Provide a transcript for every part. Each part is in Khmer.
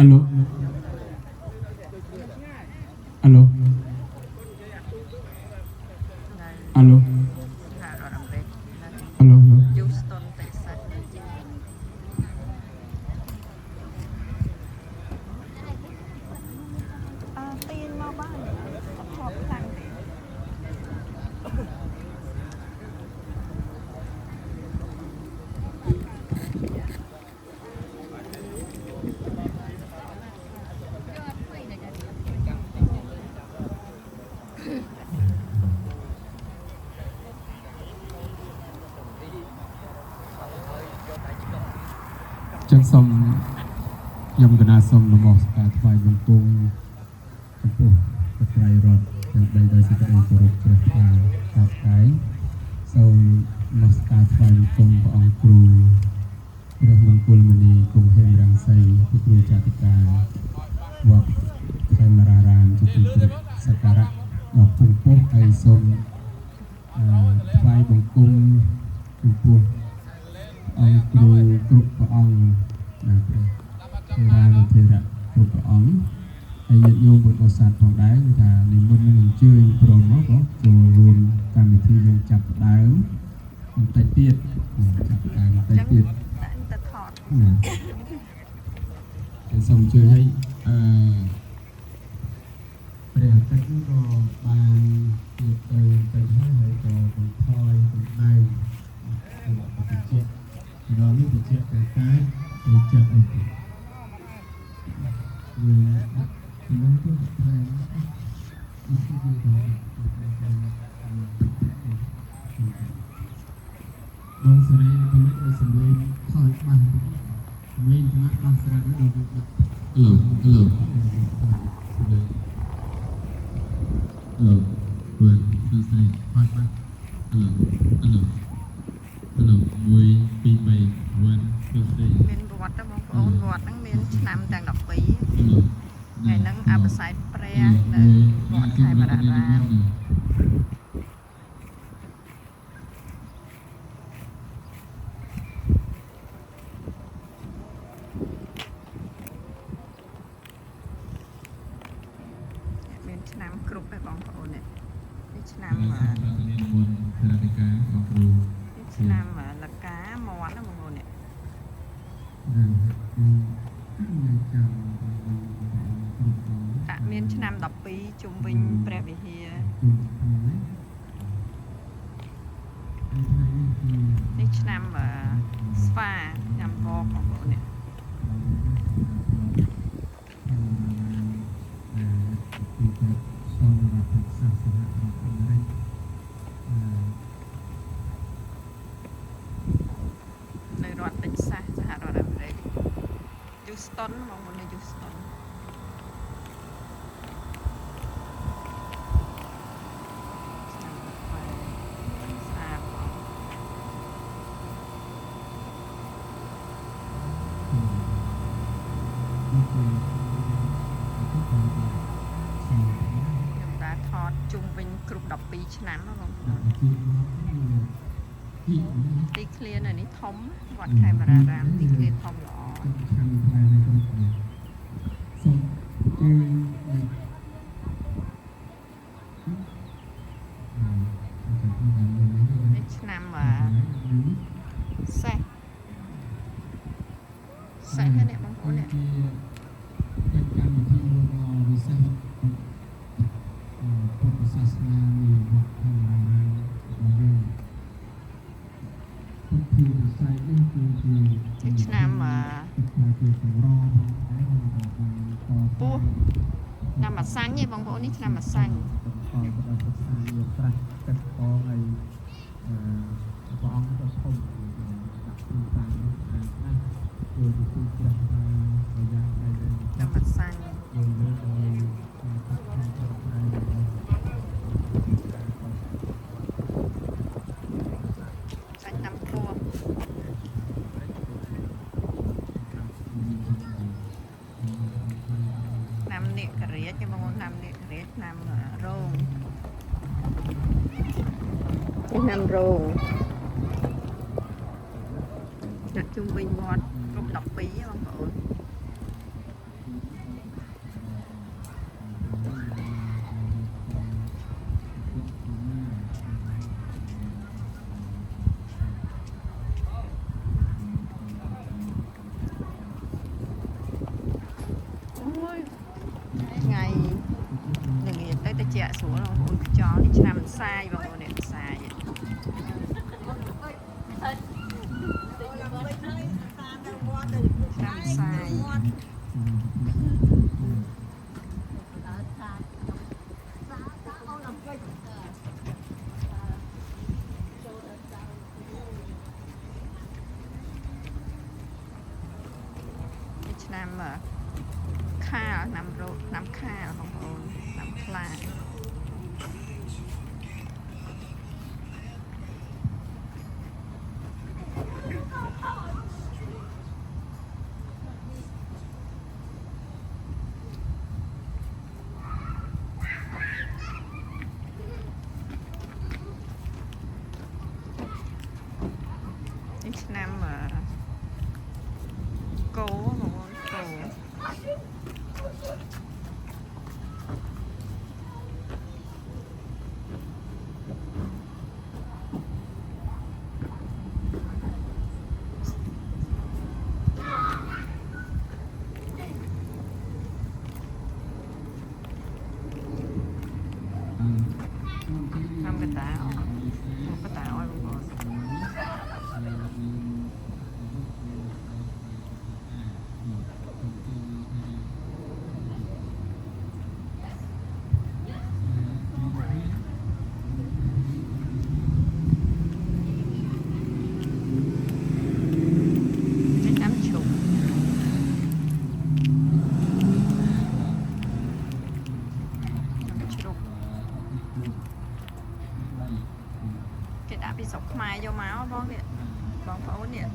alo alo alo alo chân sông nhầm cái na sông nó mọc cả vài vùng tung trong phố cái trái rọt trong đây đây sẽ có một cái cột cái sau mọc cả vài vùng tung của ông cừu rồi măng cùi mani cùng hem rang say cái cừu chặt cả vấp hay mararan cho cừu sakara ngọc phùng phố hay sông vài vùng tung trong phố ông cừu cục của ông ra thì ra cục của ông hay nhận nhung một sạt phòng đá người ta niềm vui mình chơi pro nó có rồi luôn càng thi dùng chặt đá ứng tay tiết chặt càng tay tiết xong chơi hay để cách có bàn tiết từ từ hai hệ trò còn thôi còn tay còn chết đó mới được chết cái chết này người thì nó có hai bông sợi thì mấy cái sợi thôi bằng nguyên mắt bông sợi nó được vườn bông sợi thôi bằng mùi pi mày vườn bông sợi miền vọt đó bông ôn vọt nó miền nằm tàng độc bí ngày nắng áp sải pre nên vọt thay mà ra miền nằm cụcไปบองโอนเนี่ยนำมาละกามอนนะบางคนเนี่ยตะเมียนนำดอกปีจุ่มวิญแปรวิเฮียนี่นำสปานำบอกของคนเนี่ยในรัฐเท็กซัสสหรัฐอเมริกายูสตันมองบนในยูสตันยังตาทอดจุ่มวิญกรุบดอกปีฉน้ำมั้งตีเคลียร์หน่อยนี่ทอมวัดไทยมารารามตีเคลียร์ทอมหรอนี่ฉน้ำแซ่แค่เนี่ยบางคนเนี่ยឆ្នាំពោះឆ្នាំម្សាញ់ទេបងប្អូននេះឆ្នាំម្សាញ់ឆ្នាំម្សាញ់សាច់តាមគួរន នេះករៀតខ្ញុំបងឆ្នាំនេះករៀតឆ្នាំរោងឆ្នាំរោងដាក់ជុំវិញវត្តគ្រប់12បងប្អូនថ្ងៃល្ងាចទៅតែជាក់ស្រួលបងប្អូនខ្យល់នេះឆ្នាំផ្សាយបងប្អូននេះផ្សាយឆ្នាំផ្សាយឆ្នាំខាលឆ្នាំរោឆ្នាំខាលបងប្អូនឆ្នាំខ្លានេះឆ្នាំគោបងប្អូនគោnăm cái táo một cái táo ơiបងប្អូនឆ្នាំជ្រូកជ្រូកគេដាក់ពីស្រុកខ្មែរយកមកបងនេះបងប្អូននេះ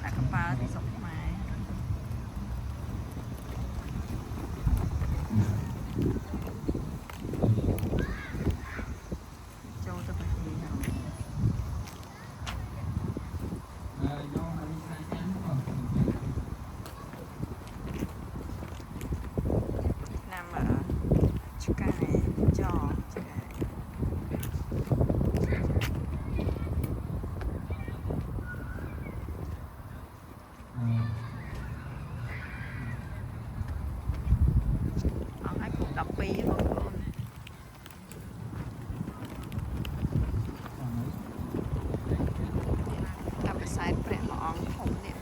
ដាក់កំប៉ាល់ពីស្រុកខ្មែរចូលទៅប្រទេសហ្នឹងឆ្នាំឆ្កែចឆ្កែអស់ហើយគ្រប់12បងប្អូនតាមខ្សែព្រះមួយអង្គធំនេះ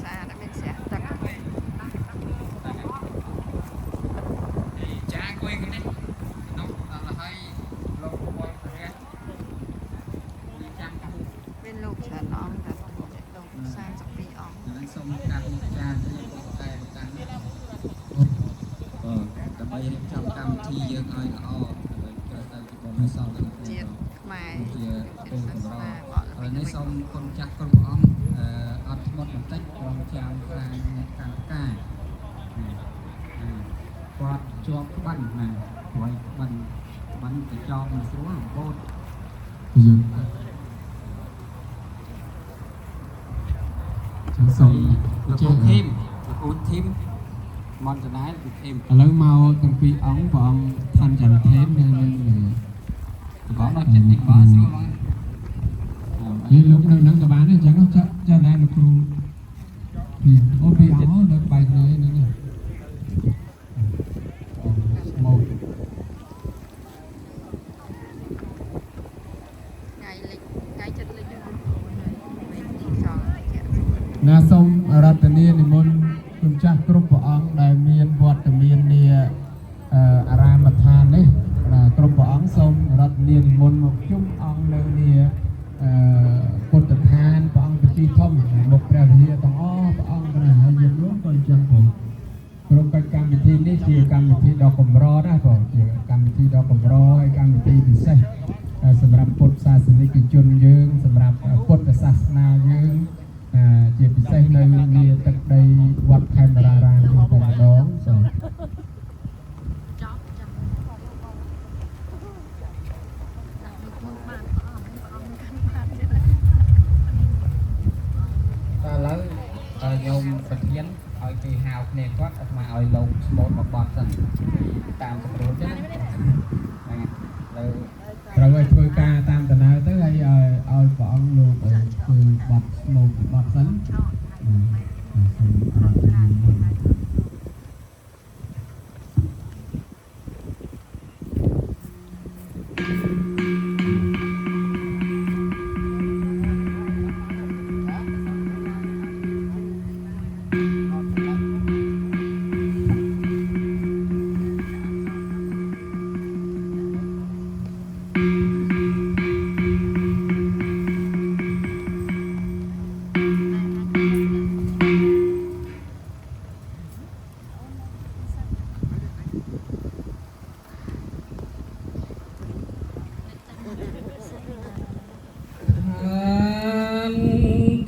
សាដែលមានស្ទះទឹកចាគួយគ្នានោះដល់ហើយលោកបលព្រះចាំកាត់ មានលោកច្រើនអង្គតែបងប្អូនលោក32អង្គ ហើយសូមកាត់ចាទៅពុកតែប្រកាន់ដើម្បីរៀបចំកម្មវិធីយើងឲ្យល្អដើម្បីចូលទៅជាបុណ្យសពរបស់ ជាតិខ្មែរ ជា ជាតិ ពេល សាស កម្រ នាបក ហើយនេះសូមគុណចាស់គ្រប់អង្គអត់ធ្មត់បន្តិចព្រមចាំខ្លាញអ្នកកម្មការគាត់ជាប់ក្បាន់ណាព្រោះក្បាន់ទៅចោលមិនស្រួលបោត យើងចឹងសូម លោក ចេះ ធីមលោកធីមមន្តណាលោកធីម ឥឡូវមកទាំងពីរអង្គព្រះអង្គឋានចន្ទថេមនៅនឹង បងដល់ចិត្តនេះបងស្រួលហើយ នេះលោកនៅនឹងក៏បានដែរអញ្ចឹងចាដែរលោកគ្រូអូពីអង្គនៅបែកនេះហ្នឹងមក ថ្ងៃលិចថ្ងៃចិត្តលិចបងប្អូនហើយវិញចង់ជាក់ ណាសូមរតនានិមន្តគុណចាស់គ្រប់ព្រះអង្គដែលមានវត្តមាននាអារាមដ្ឋាននេះគ្រប់ព្រះអង្គសូមរតនានិមន្តមកជុំអង្គនៅនាពុទ្ធដ្ឋានព្រះអង្គពិធីធំមុខព្រះវិហារទាំងអស់ព្រះអង្គណាហើយយើងនោះក៏អញ្ចឹងផងគ្រប់កិច្ចកម្មវិធីនេះជាកម្មវិធីដ៏កម្រណាស់បងជាកម្មវិធីដ៏កម្រហើយកម្មវិធីពិសេសសម្រាប់ពុទ្ធសាសនិកជនយើងសម្រាប់ពុទ្ធ ពីហៅគ្នាគាត់អត់មកឲ្យលោកស្មូតមកបត់សិនតាមសម្រួលចឹងហ្នឹងលើ ត្រូវឲ្យធ្វើការតាមដំណើរទៅហើយឲ្យព្រះអង្គលោកធ្វើបត់ស្មូកបត់សិនសូមអរគុណមុន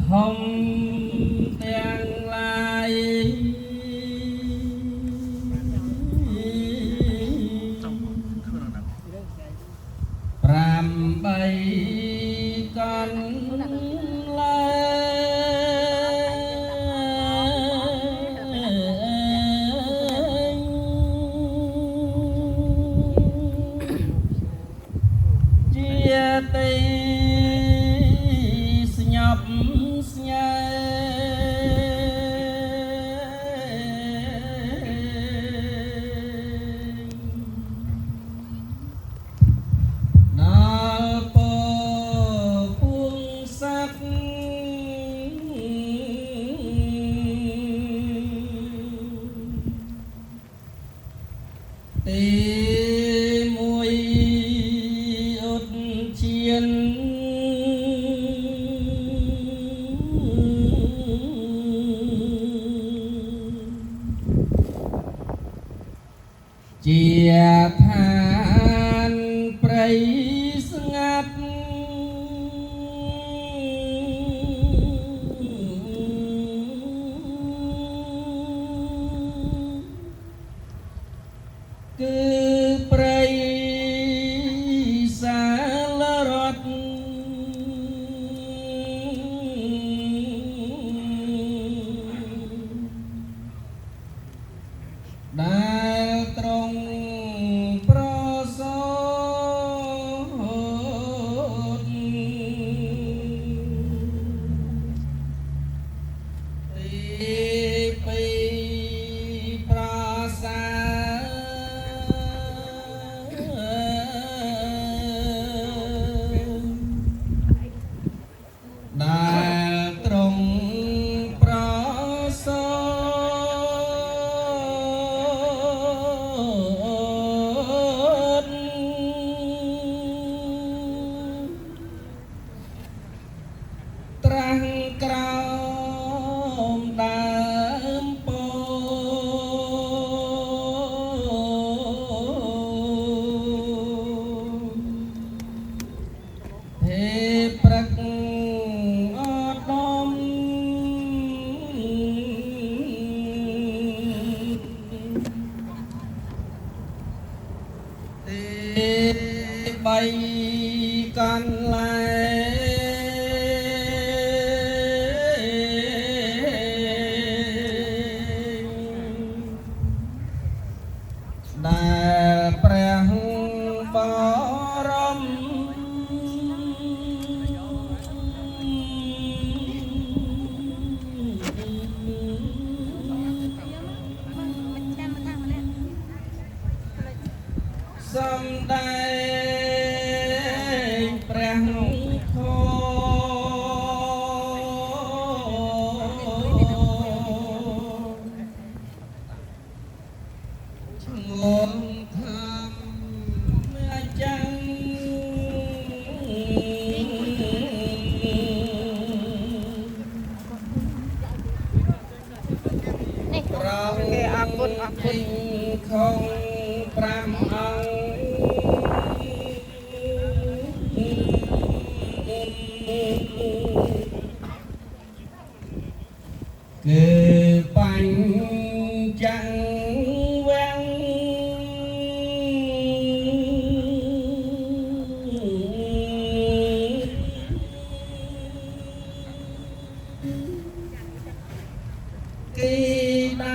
ធំទាំងឡាយ8កន្លែងជាទីស្ញប់ស្ញែងដល់ពពួងសត្វទីមួយឧទ្យានជាឋានព្រៃស្ងាត់គឺព្រៃសាលរតន៍ដែលត្រង់ប្រសូតទីពីរប្រសាដែលត្រង់ប្រសូតត្រាស់ក្រោមដើមពោធេព្រឹកអដមទីបីកន្លែងដែលព្រះបរមសំដែងព្រះធម៌ឈ្មោះធម្មចាំងប្រងគេអរគុណខង5អង្គគឺបញ្ចាំងវាំងគីដា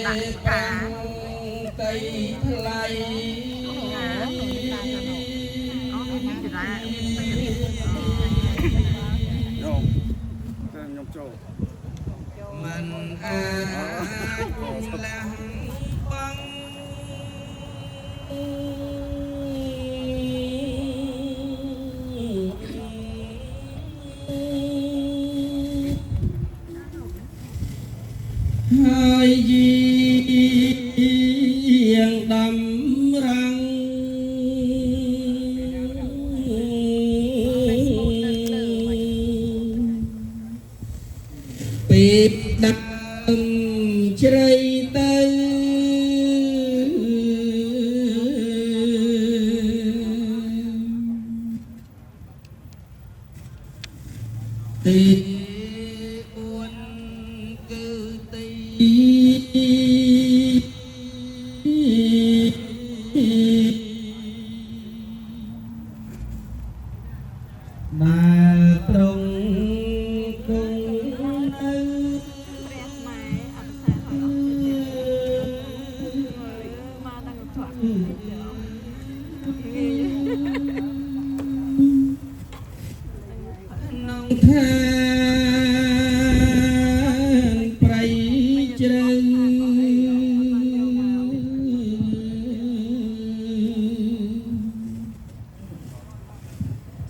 ដាក់កា តៃថ្លៃ អូមានចរាមានស្ពាន ខ្ញុំចូល មិនអាចលះបង់ហើយយាងដំរាំងពីដើមជ្រៃទៅទី4គឺទីដែលត្រង់គង់នៅ ព្រះម៉ែអបសាហើយអស់ទៅទៀតមកដល់ឆ្លាក់ងាយ ក្នុងឋានប្រៃជ្រៅ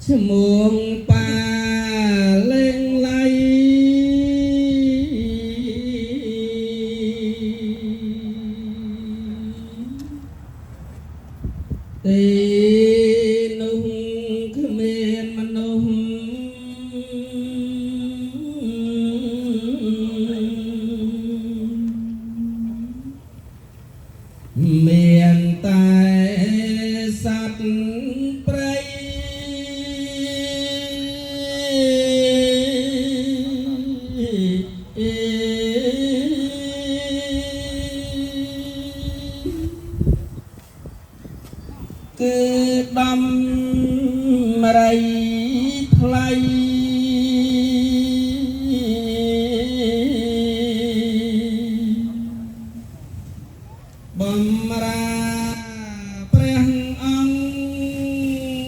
ឈ្មោះប៉ាលេងឡៃទីនោះគ្មានមនុស្សមានតែសត្វព្រៃគឺដំរៃថ្លៃបំរាព្រះអង្គ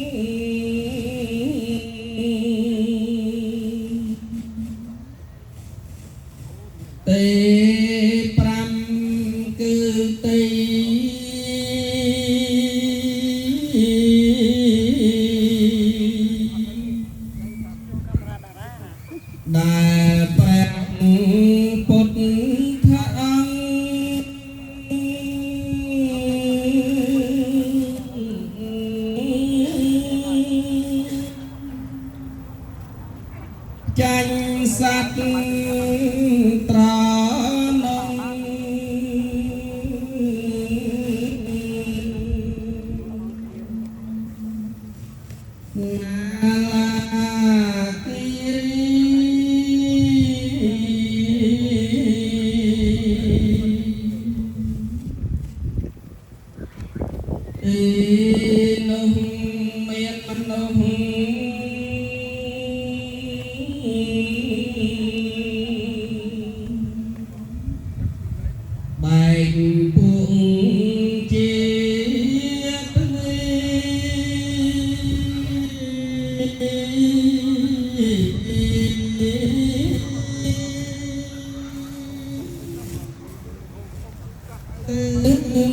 ទី5គឺទីដែលព្រះពុទ្ធអង្គចាញ់សត្វត្រនងណាឡាគិរីនោះមានមនុស្សបែកពួកជា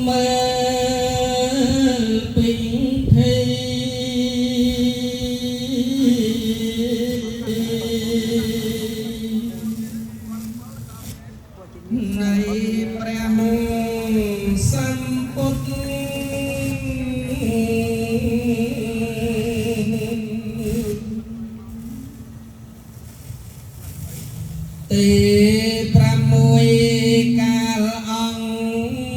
មើលពេញភ័យនៃព្រះសម្ពុទ្ធទី6កាលអង្គ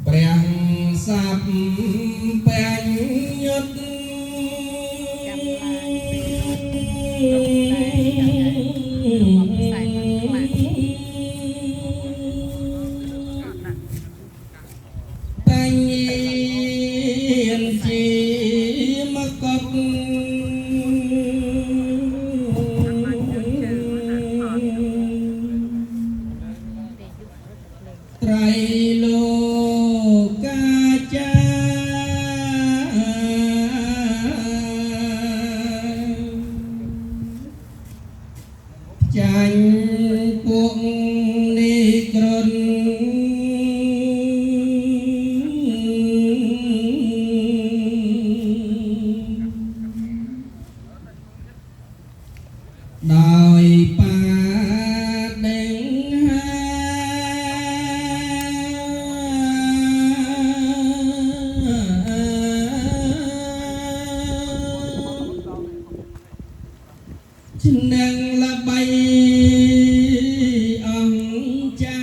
ព្រះសព្វបញ្ញុតចាំឡាយពេលនោះទៅតែយកមកផ្សាយមកខ្លះ បញ្ញៀនជាមកុដ ឆ្នាំងល្បីអង្គចា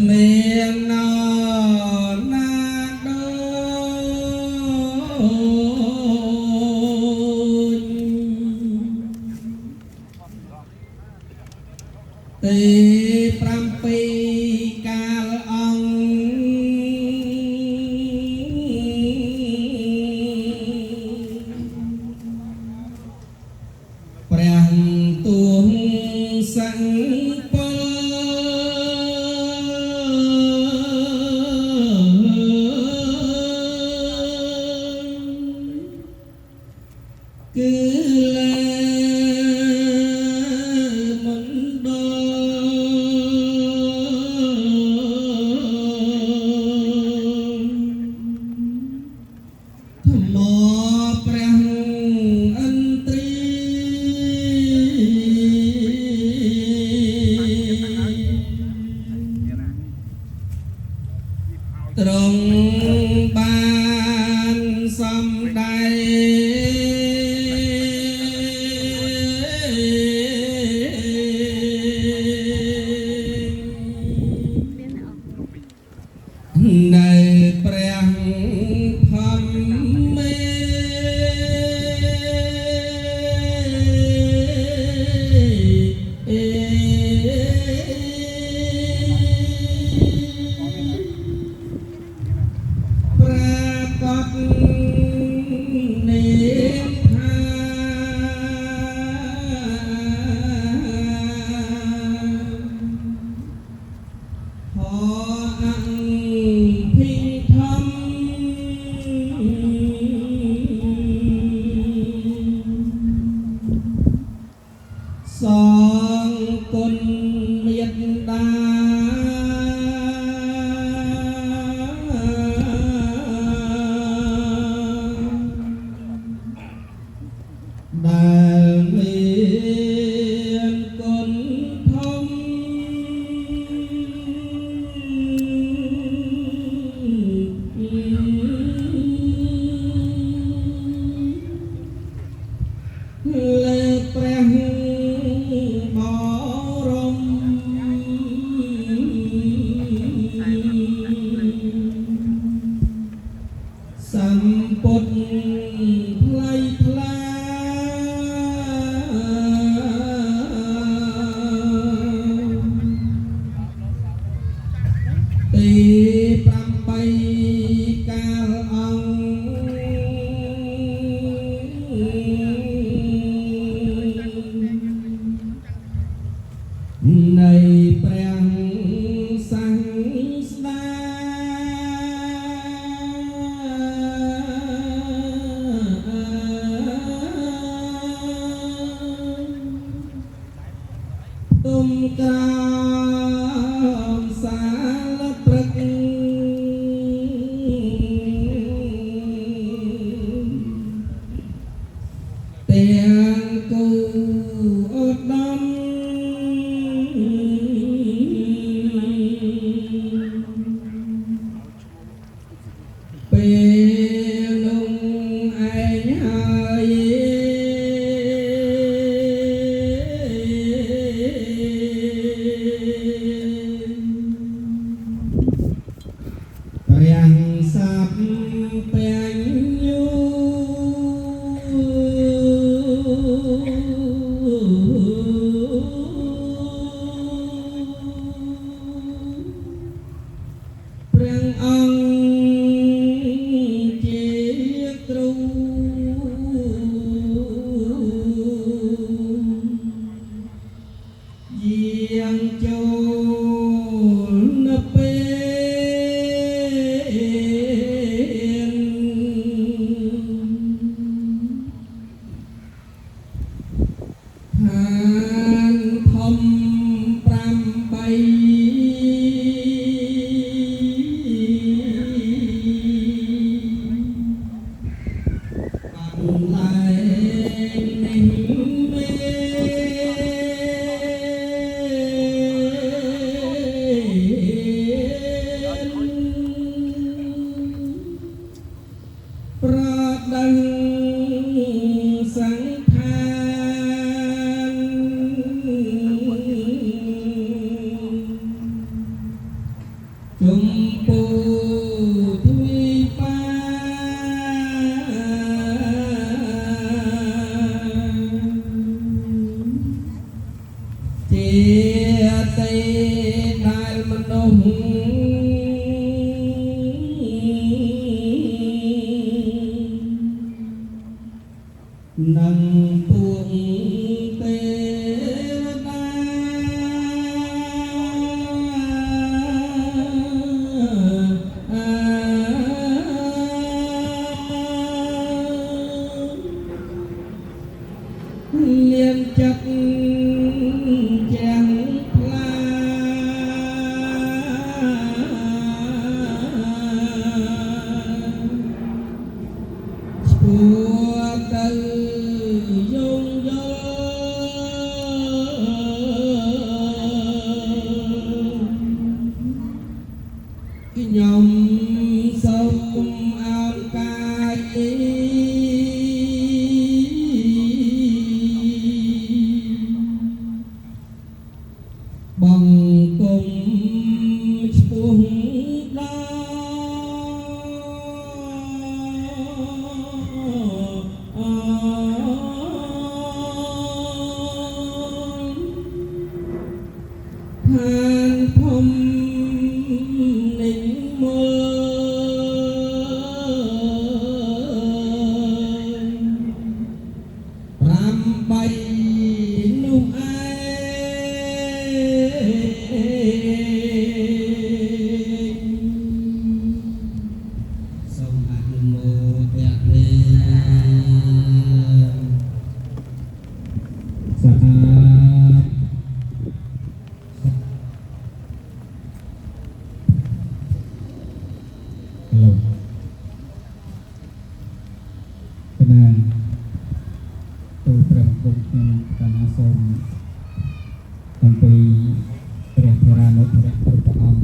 មានណណាដូចទី7កាលអង្គព្រះទួងសង្ពលគឺលើមណ្ឌលថ្មព្រះឥន្ទ្រីទ្រង់បានសំដែងនៅព្រះធម្មមេប្រកបនេថាហោអង្គភិធម្មសងគុណមេត្តាដែលមានគុណធំលើព្រះបរមសម្ពុទ្ធថ្លៃថ្លាទី8កាលអង្គនៃព្រះសាស្តាទុំក្រមសាលព្រឹកទាំងគូឧត្តមពេលនោះឯងហើយព្រះសាប់ពេញយូព្រះអង្គជាគ្រូយាងចូលនៅពេល នឹងពួកទេវតាមានចិត្តយ៉ាងខ្លាស្ពួរទៅយងយល់ខ្ញុំសូមអោនកាយបង្គំឈ្មោះដល់ឋានធំនិមល8នោះឯងសូមអនុមោទនាសាធុលោកគណៈទូព្រះគុណខ្ញុំកណ្ណាសូមអំពីព្រះធរានុព្រះគ្រប់ព្រះអង្គ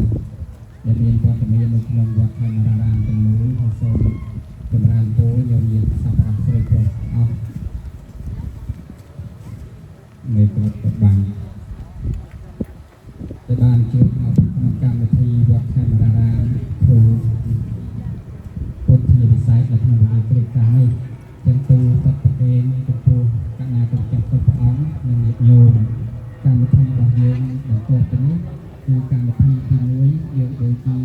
ដែលមានវត្តមាននៅក្នុងវត្តខេមរារាមទាំងមូលហើយសូមចម្រើនពរយកមានសប្បុរសស្រីគ្រប់អស់នៃគ្រប់ប្របាំងដែលបានជួយឲ្យក្នុងកម្មវិធីវត្តខេមរារាមព្រោះពុទ្ធិវិស័យនៅក្នុងវិទ្យាល័យខាងនេះទាំងទូតបប្រគេនចំពោះកណ្ណាគ្រប់ចាស់គ្រប់ព្រះអង្គនិងញាតិញោមកម្មវិធីរបស់យើងបន្តទៅនេះគឺកម្មវិធីទី1យើងដូចជា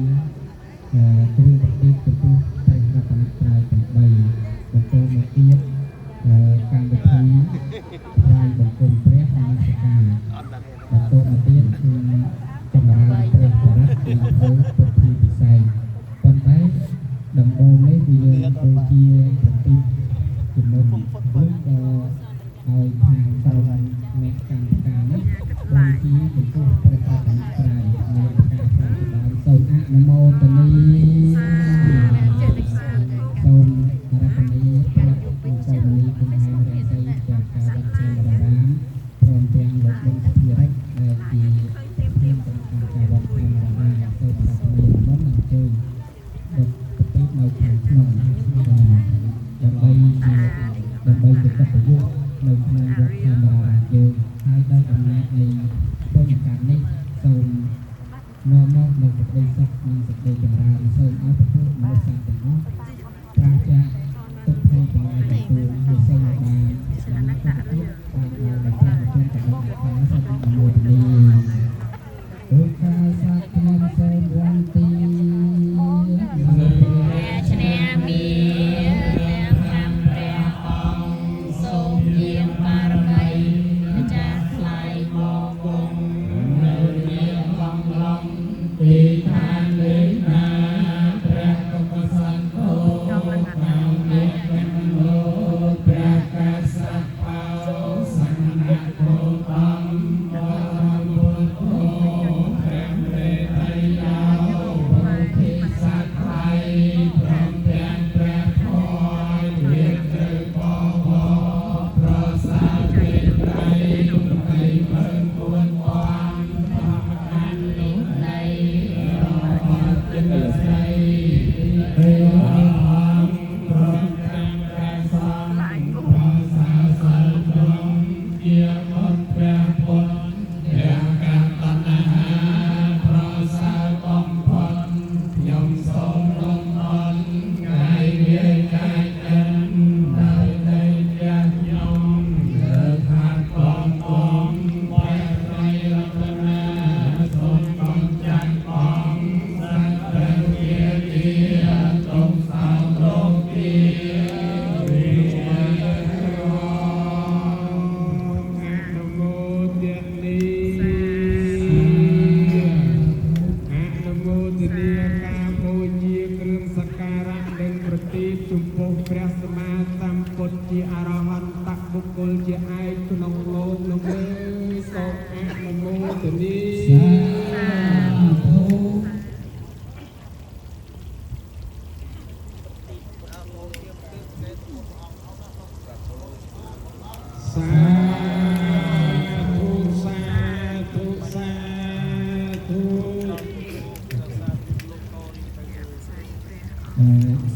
គ្រឿងប្រទីបចំពោះព្រះរតនត្រ័យទាំង3បន្តមកទៀតកម្មវិធីថ្វាយបង្គំព្រះនមស្ការបន្តមកទៀតគឺចម្រើនព្រះបរិត្តនិងធ្វើពុទ្ធិពិសេសប៉ុន្តែដំបូងនេះគឺយើងដូចជាប្រទីបជំនុំឬក៏ឲ្យខាងក្រុមអ្នកកម្មការនេះដូចជាចំពោះព្រះរតនត្រ័យនៃការផ្ដល់ដល់សូមអនុមោទនីសូមរតនីព្រះគុណសូមនីគុណហើយរស័យจากការវត្តខេមរារាមព្រមទាំងលោកប៊ុនភិរិទ្ធដែលជាព្រះប្រធានការវត្តខេមរារាមសូមរតនីមុននឹងជួយដឹកប្រទីបនៅខាងក្នុងដើម្បីជាកិត្តិយសនៅក្នុងវត្តខេមរារាមយើងហើយដោយអំណាចនៃពុញ្ញកម្មនេះសូមនាំមកនូវសេចក្តីសុខនិងសេចក្តីចម្រើនសូមឲ្យប្រពុតមនុស្សទាំងអស់ប្រាជ្ញាទុក្ខភ័យទាំងឡាយទាំងពួងហើយសូមបានដំណើរទៅទៀតបានដល់ព្រះជន្មទាំងអស់ខាងសូមអនុមោទនីទុក្ខាសត្វខ្ញុំសូមវន្ទីឈ្នះមានទាំង5ព្រះអង្គសូមយាងបារមីម្ចាស់ថ្លៃមកគង់នៅនាមកំឡុងពីឋានលេខណាព្រះកុំសន្តោតាមមេកណ្ដោព្រះកាសបោសង្ឃគោតំបរមពុទ្ធព្រះមេត្រីយោពុទ្ធិស័ក្តិថ្លៃព្រមទាំងព្រះធម៌វាត្រូវបបប្រសាទេត្រៃ34000ធម្មកាលនោះនៃរ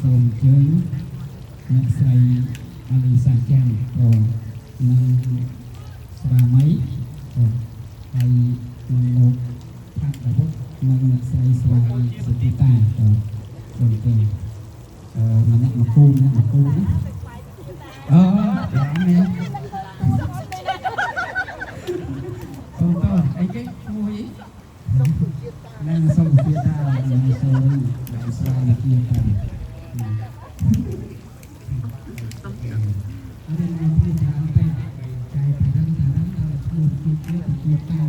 សូមជើញអ្នកស្រីអលីសាចាំក៏នឹងស្វាមីក៏ហើយនឹងលោកថាត់ប្រវត្តិនិងអ្នកស្រីស្វាមីសុភីតាក៏សូមជើញអ្នកមកគូណាយ៉ាងនេះសូមតើអីគេមួយនឹងសូមពីតានឹងសូមដែលស្វាមីជាតាអរិយនាមពីថាទៅចែកពីនឹងដល់ឈ្មោះពីជាតា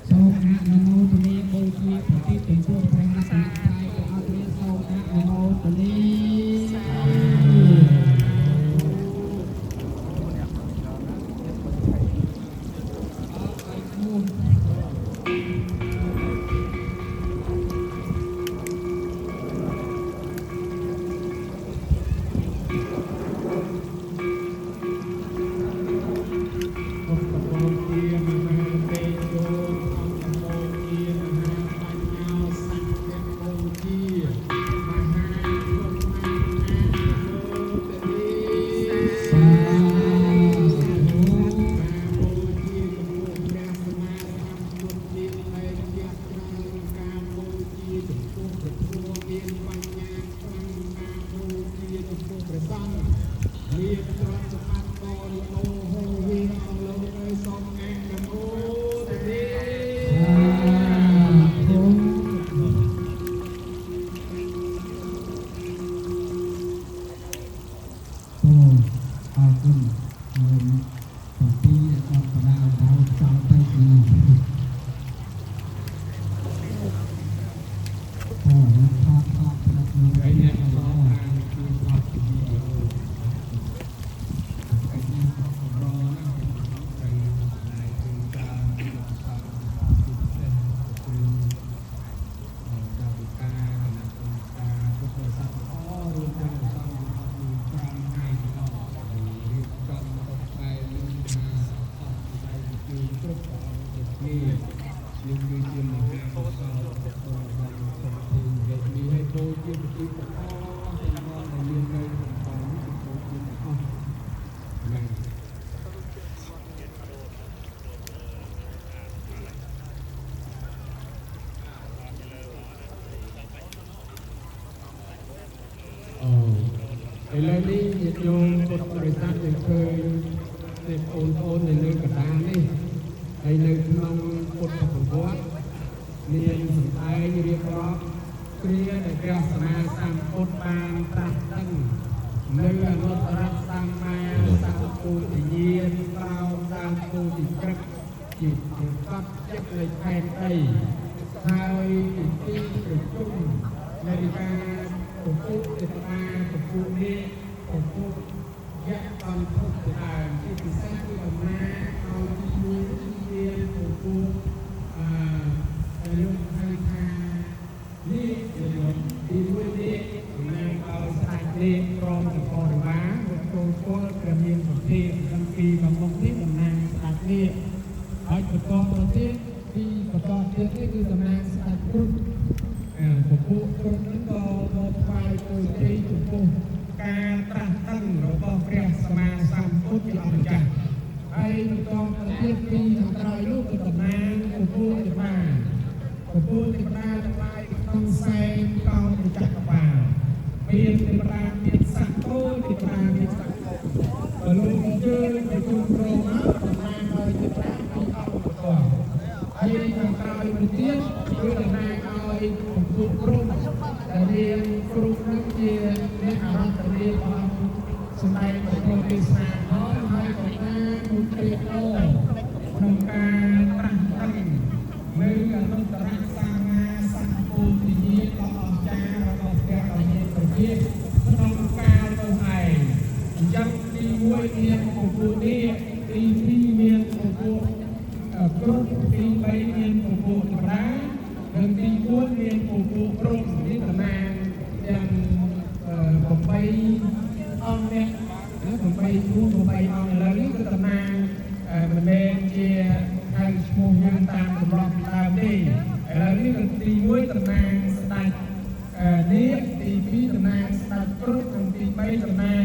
សូមអនុមោទនាបូជាប្រតិទិនព្រះរតនត្រ័យក៏អត់មានសូមអនុមោទនាឥឡូវនេះញាតិញោមពុទ្ធបរិស័ទយើងឃើញអ្នកបងប្អូននៅលើកណ្ដាលនេះហើយនៅក្នុងពុទ្ធប្រវត្តិមានសម្ដែងរៀបរាប់គ្រាដែលព្រះសម្មាសម្ពុទ្ធបានត្រាស់ដឹងនៅអនុត្តរសម្មាសម្ពុទ្ធញ្ញាណក្រោមដើមពោធិព្រឹក្សជាកត់ចិត្តនៃផែនដីហើយទីប្រជុំនៃការពពុទ្ធទេវតាពពុទ្ធនេះពពុទ្ធយៈបានពុទ្ធទៅដើមជាពិសេសគឺអំណាចឲ្យទីមួយជាពពុទ្ធលោកហៅថានេះជាទីមួយនេះអំណាចឲ្យស្ដេចនេះព្រមទាំងបរិវារមកចូលពលព្រះមានប្រតិកម្មពីបំមុខនេះតំណាងស្ដេចនេះហើយបន្តទៅទៀតទីបន្តទៀតនេះគឺតំណាងស្ដេចគ្រប់ពពុទ្ធគ្រប់នេះក៏មកថ្វាយពរជ័យចំពោះការត្រាស់ដឹងរបស់ព្រះសម្មាសម្ពុទ្ធជាអម្ចាស់ហើយបន្តទៅទៀតពីខាងក្រោយនោះគឺតំណាងពពុទ្ធទេវតាទាំងឡាយក្នុងសែងកោនចក្រវាលមានទេវតាមានសក្តិទេវតាមានសក្តិបើលោកជើញទៅជួបព្រមមកតំណាងឲ្យទេវតាពីអង្គបន្ទាប់ហើយខាងក្រោយមួយទៀតគឺតំណាងឲ្យពពុទ្ធក្រុមដែលមានក្រុមនេះជាអ្នកអរតនីរបស់សម្ដែងព្រះទេសនាហើយក៏បានមុខព្រាបក្នុងការត្រាស់ដឹងនៅអនុត្តរសម្មាសម្ពុទ្ធញ្ញាណដ៏អស្ចារ្យរបស់ព្រះអរិយប្រទានក្នុងកាលនោះឯងអញ្ចឹងទី1មានពពុទ្ធនេះទី2មានពពុទ្ធគ្រប់ទី3មានពពុទ្ធទេវតានិងទី4មានពពុទ្ធគ្រប់នេះតំណាងទាំង8អង្គនេះ8អង្គឥឡូវនេះគឺតំណាងមិនមែនជាហៅឈ្មោះយើងតាមតម្រង់ដើមទេឥឡូវនេះគឺទី1តំណាងស្ដេចនេះទី 2តំណាងស្ដេចព្រំនិងទី3តំណាង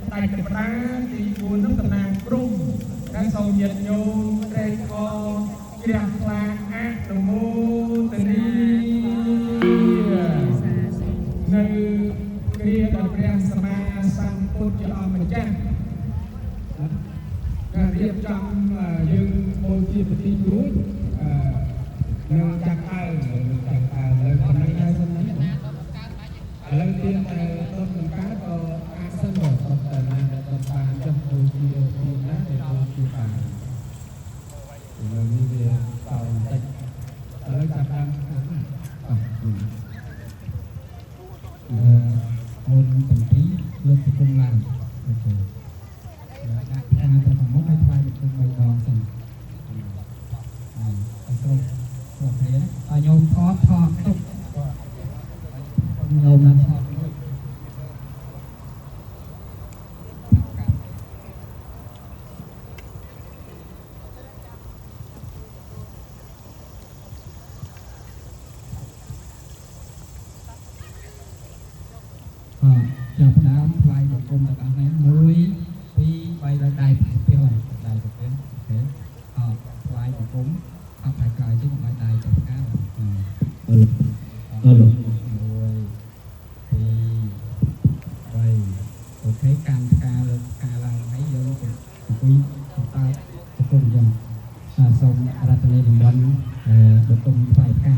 ស្ដេចទេវតាទី4នោះតំណាងព្រំហើយសូមញាតិញោមត្រេកអរជ្រះថ្លាអនុមោទនានៅគ្រាដែលព្រះសម្មាសម្ពុទ្ធជាអង្គម្ចាស់ការរៀបចំយើងបូជាប្រទីរួចនឹងចាប់ដើមលើកណ្ដាលហើយសិននេះឥឡូវទៀតទៅដល់ក្នុងការក៏អាសិនដល់តែណាដល់បានចុះបូជាទីណាទៅបូជាបានឥឡូវនេះវាតបន្តិចឥឡូវចាប់បានអូនទាំងពីរលើកប្រគំឡើងអូខេដាក់ខាងទៅខាងមុខឲ្យថ្វាយប្រគំ3ដងសិនឲ្យស្រុកអូខេណាឲ្យញោមថតទុកញោមណាថតចាប់ផ្ដើមថ្វាយបង្គំទាំងអស់គ្នា1 2 3ដល់ដៃពីពីហើយដៃទៅពេលអូខេថ្វាយបង្គំអត់តែក្រោយទេកុំឲ្យដៃចាប់ផ្ដើម1 2 3អូខេកម្មការលើកការឡើងហើយយើងទៅអង្គុយបន្តបង្គំយើងសូមរតនានិមន្តបង្គំថ្វាយផ្កា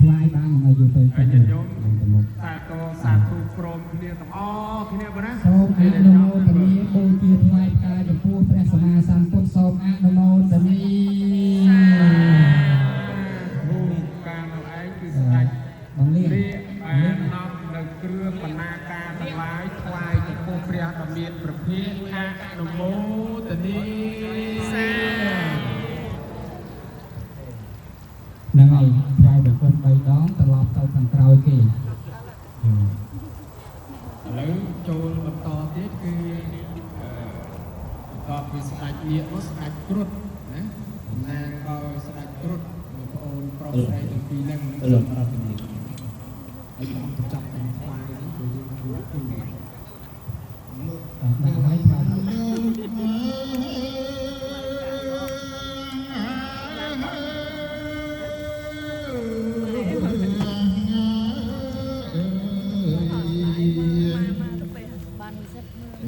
ថ្វាយ ៀកមកស្ដាច់គ្រុឌណាណាក៏ស្ដាច់គ្រុឌបងប្អូនប្រុសស្រីទាំងពីរហ្នឹងសម្រាប់ជំនាញហើយបងចាប់តែថ្វាយនេះគឺយើងគួរគឺដាក់ឲ្យបានសិតមើល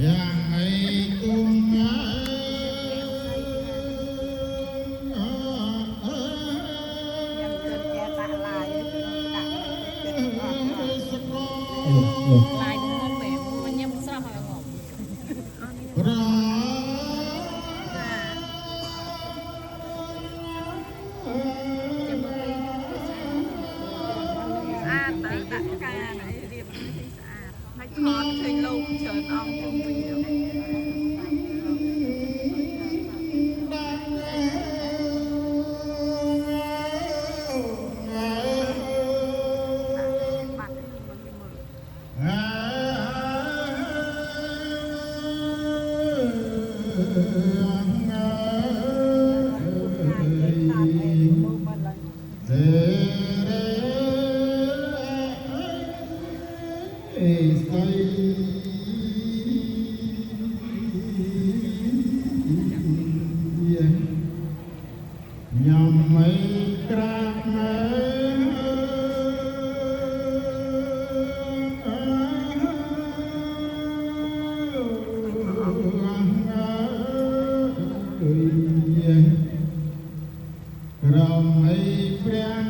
យ៉ាងឯទុំឡាយនឹងងបែបញ៉ាំស្រស់ហើយងំ ប្រ ចាំមើលស្អាតតែដាក់ផ្កាណែរៀបនេះស្អាតហើយថតឃើញលោកច្រើនអង្គជុំវិញបាត់ ញ៉ាំមិនក្រាបណែក្រំឲ្យព្រះ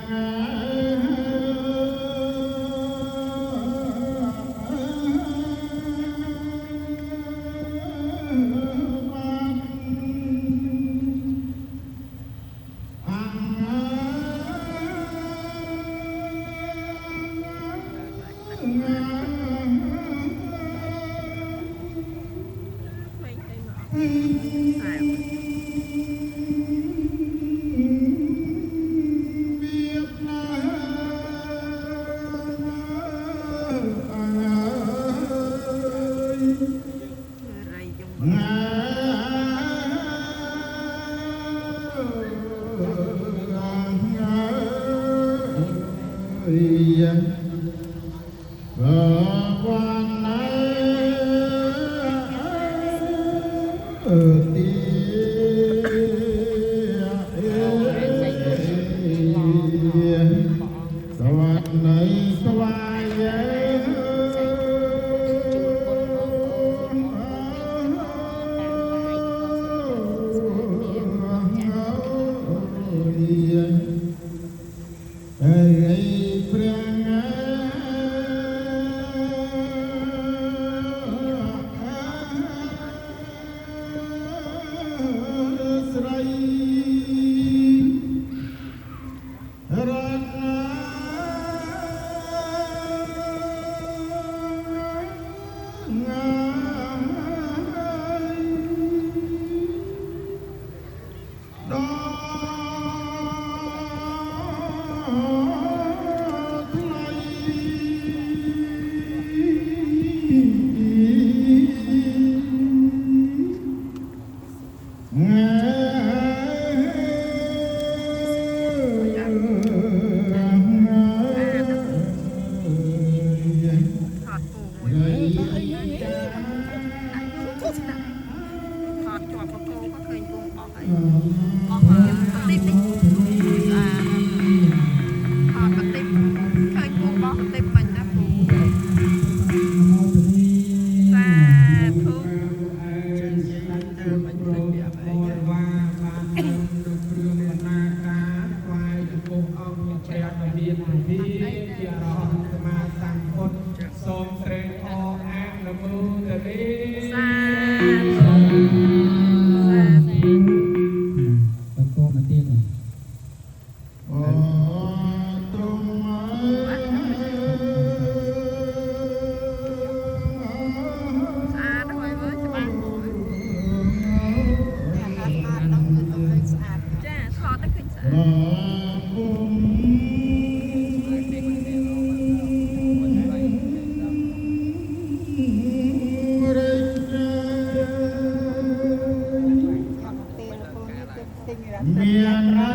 មានណា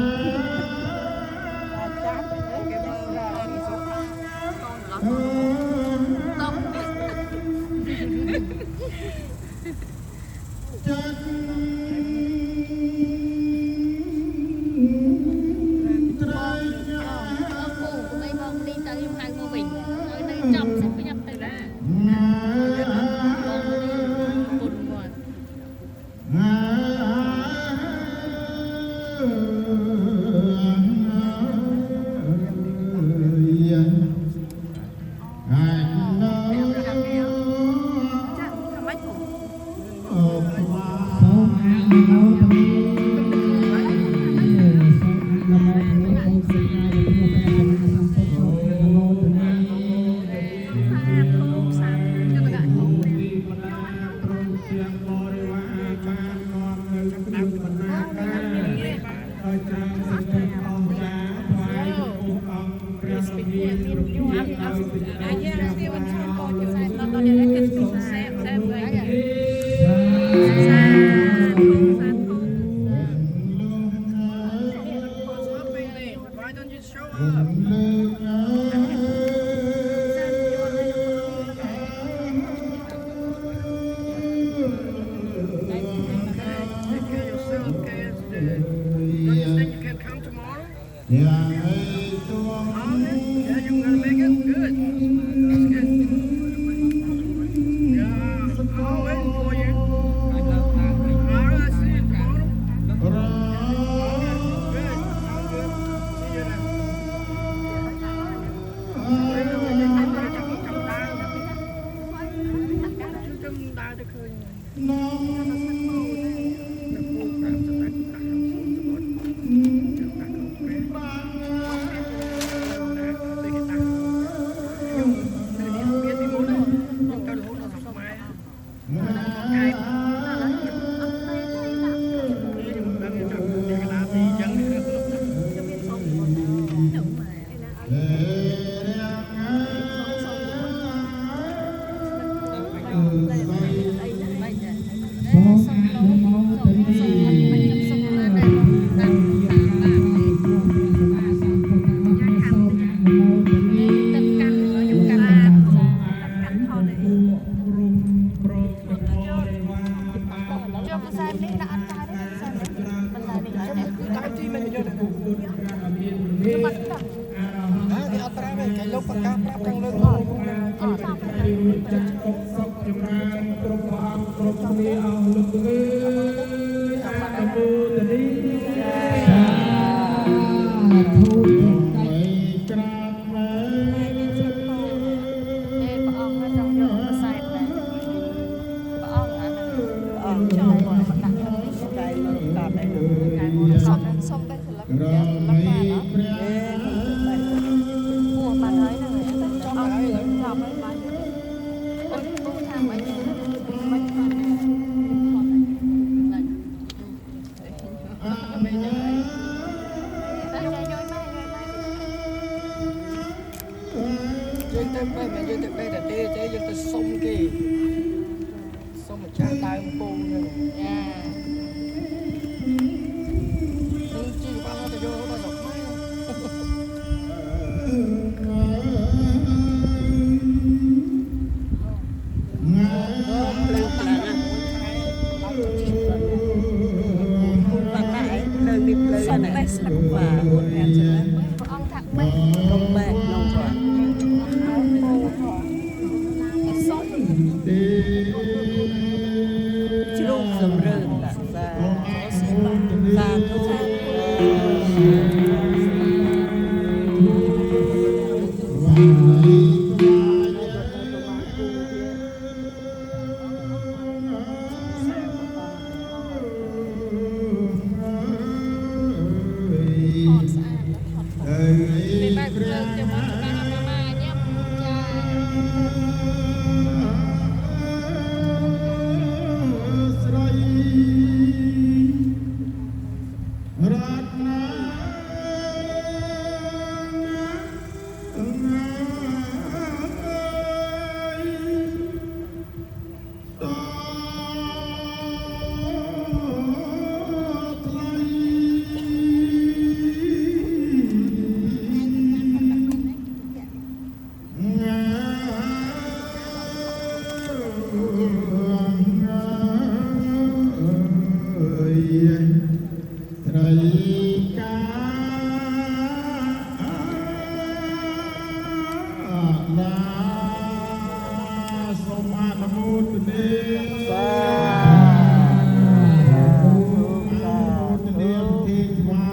ចិត្តត្រៃញ៉ា ពូមិនមកទីទៅខ្ញុំហៅមកវិញហើយនៅចំសិនខ្ញុំទៅណា ណា ពុនមក ណាយ៉ាងអីទួង Yeah, you gonna make it? Good. That's good. Yeah, I'll wait for you. All right, see you tomorrow. រ Good. I'm good. See you then. Chúng ta đã khơi. នំ យើងទៅបែបយើងទៅបែបតែទេចេះយើងទៅសុំគេសុំម្ចាស់ដើមពងហ្នឹងយើងជីវ៉ាន់ទៅយកដល់ស្រុកខ្មែរសំបេះស្លឹកវ៉ាមួយអានច្រើនព្រះអង្គថាបេះរំបេះក្នុងគាត់ជ្រុំសំរឿនតាសាសាធុ អើ បែបភ្លើងចាំមកកាលម៉ាញ៉ាំចា ស្រ័យរតនាតថ្លៃ กานาสมาธมุตเนสาธุเดียวที่ไว้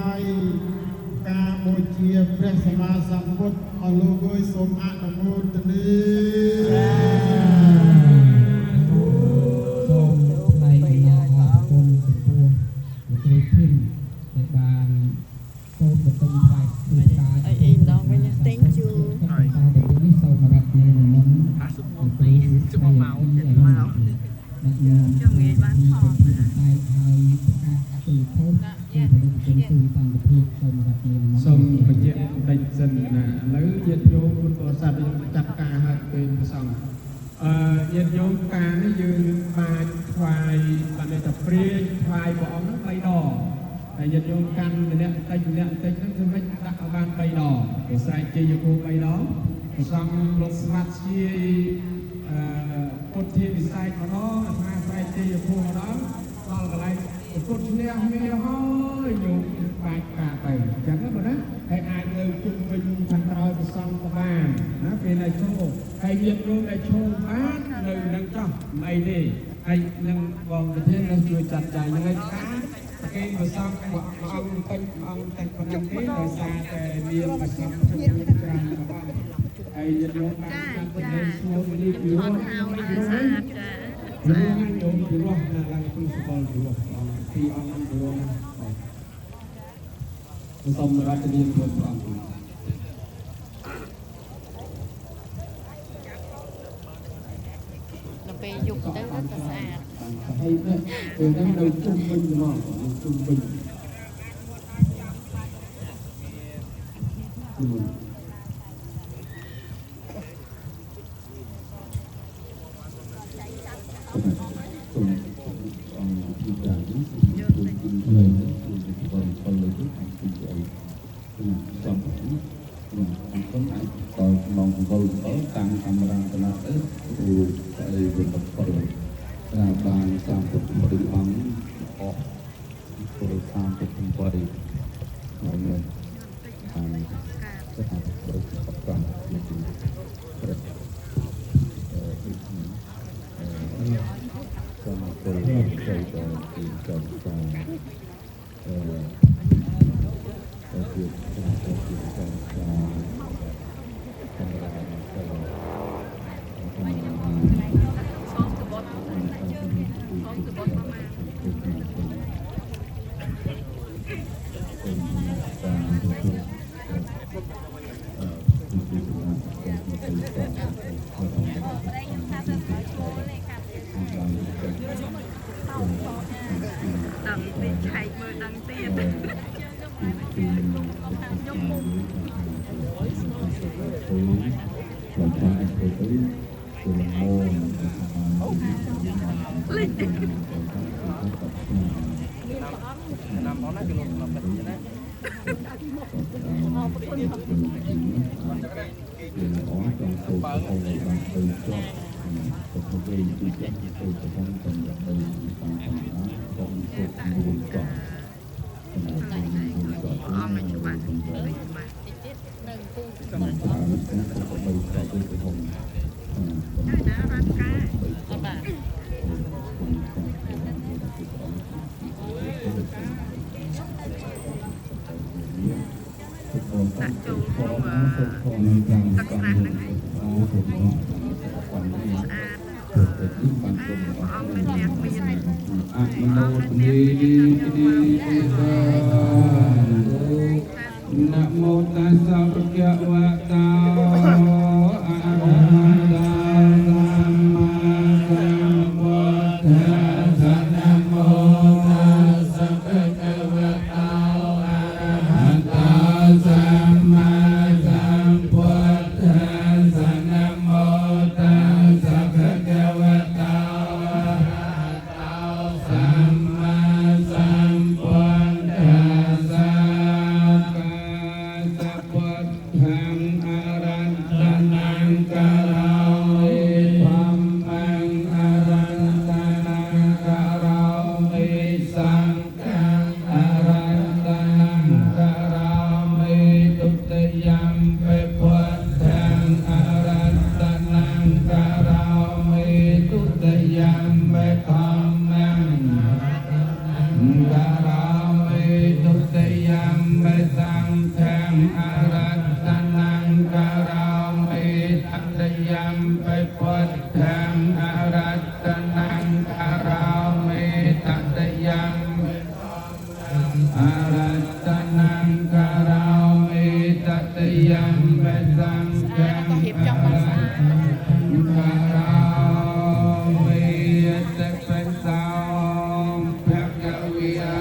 กาโมเจียพระสมมาสัมพุทธอโลโกยสมอาตมุตเน សូមថ្លែងអំណរអរគុណចំពោះមន្ត្រីភិនដែលបានសូមបន្ទុំថ្លៃគឺការ Thank you ហើយនេះសូមរាប់នៅនិមន្តមន្ត្រីជំនួសមកចាំងាយបានថតណាហើយប្រកាសពីធំគឺពលិជនទូសន្តិភាពសូមរាប់នៅនិមន្តសូមបញ្ជាក់បន្តិចសិនណាឥឡូវញាតិញោមពុទ្ធបរិស័ទចាត់ការហើយពេលប្រសងញាតិញោមការនេះយើងបានថ្វាយបានតែព្រាយថ្វាយព្រះអង្គហ្នឹង3ដងហើយញាតិញោមកាន់ម្នាក់តិចម្នាក់តិចហ្នឹងគឺមិនដាក់ឲ្យបាន3ដងគេស្រែកជ័យគោ3ដងប្រសងលោកស្មាត់ជាពុទ្ធិវិស័យម្ដងអាត្មាស្រែកជ័យគោម្ដងដល់កន្លែងពុទ្ធឈ្នះគ្នាហើយញោមបាច់ការទៅអញ្ចឹងណាបងណាហើយអាចលើជុំវិញខាងក្រោយប្រសងក៏បានណាពេលដែលចូលហើយញាតិញោមដែលចូលបាននៅនឹងចោះមិនអីទេហើយនឹងបងប្រធាននឹងជួយចាត់ចែងនឹងឯថាគេប្រសងអង្គពេញអង្គតែប៉ុណ្្នឹងទេដោយសារតែមានប្រសងច្រើនច្រើនរបស់ហើយញាតិញោមបានចាត់ចែងស្នូលនេះពីរួមស្អាតចារួមញោមពីរស់ណាឡើងពីសកលពីរស់ពីអង្គពីរស់សូមរតនាព្រះអង្គដល់ពេលយប់ទៅrất làស្អាត ហើយពេលហ្នឹងនៅជុំវិញហ្មងជុំវិញ รัตนังการามิตติยัมเปสังฆังการามิตติเปสังภะคะวิอะ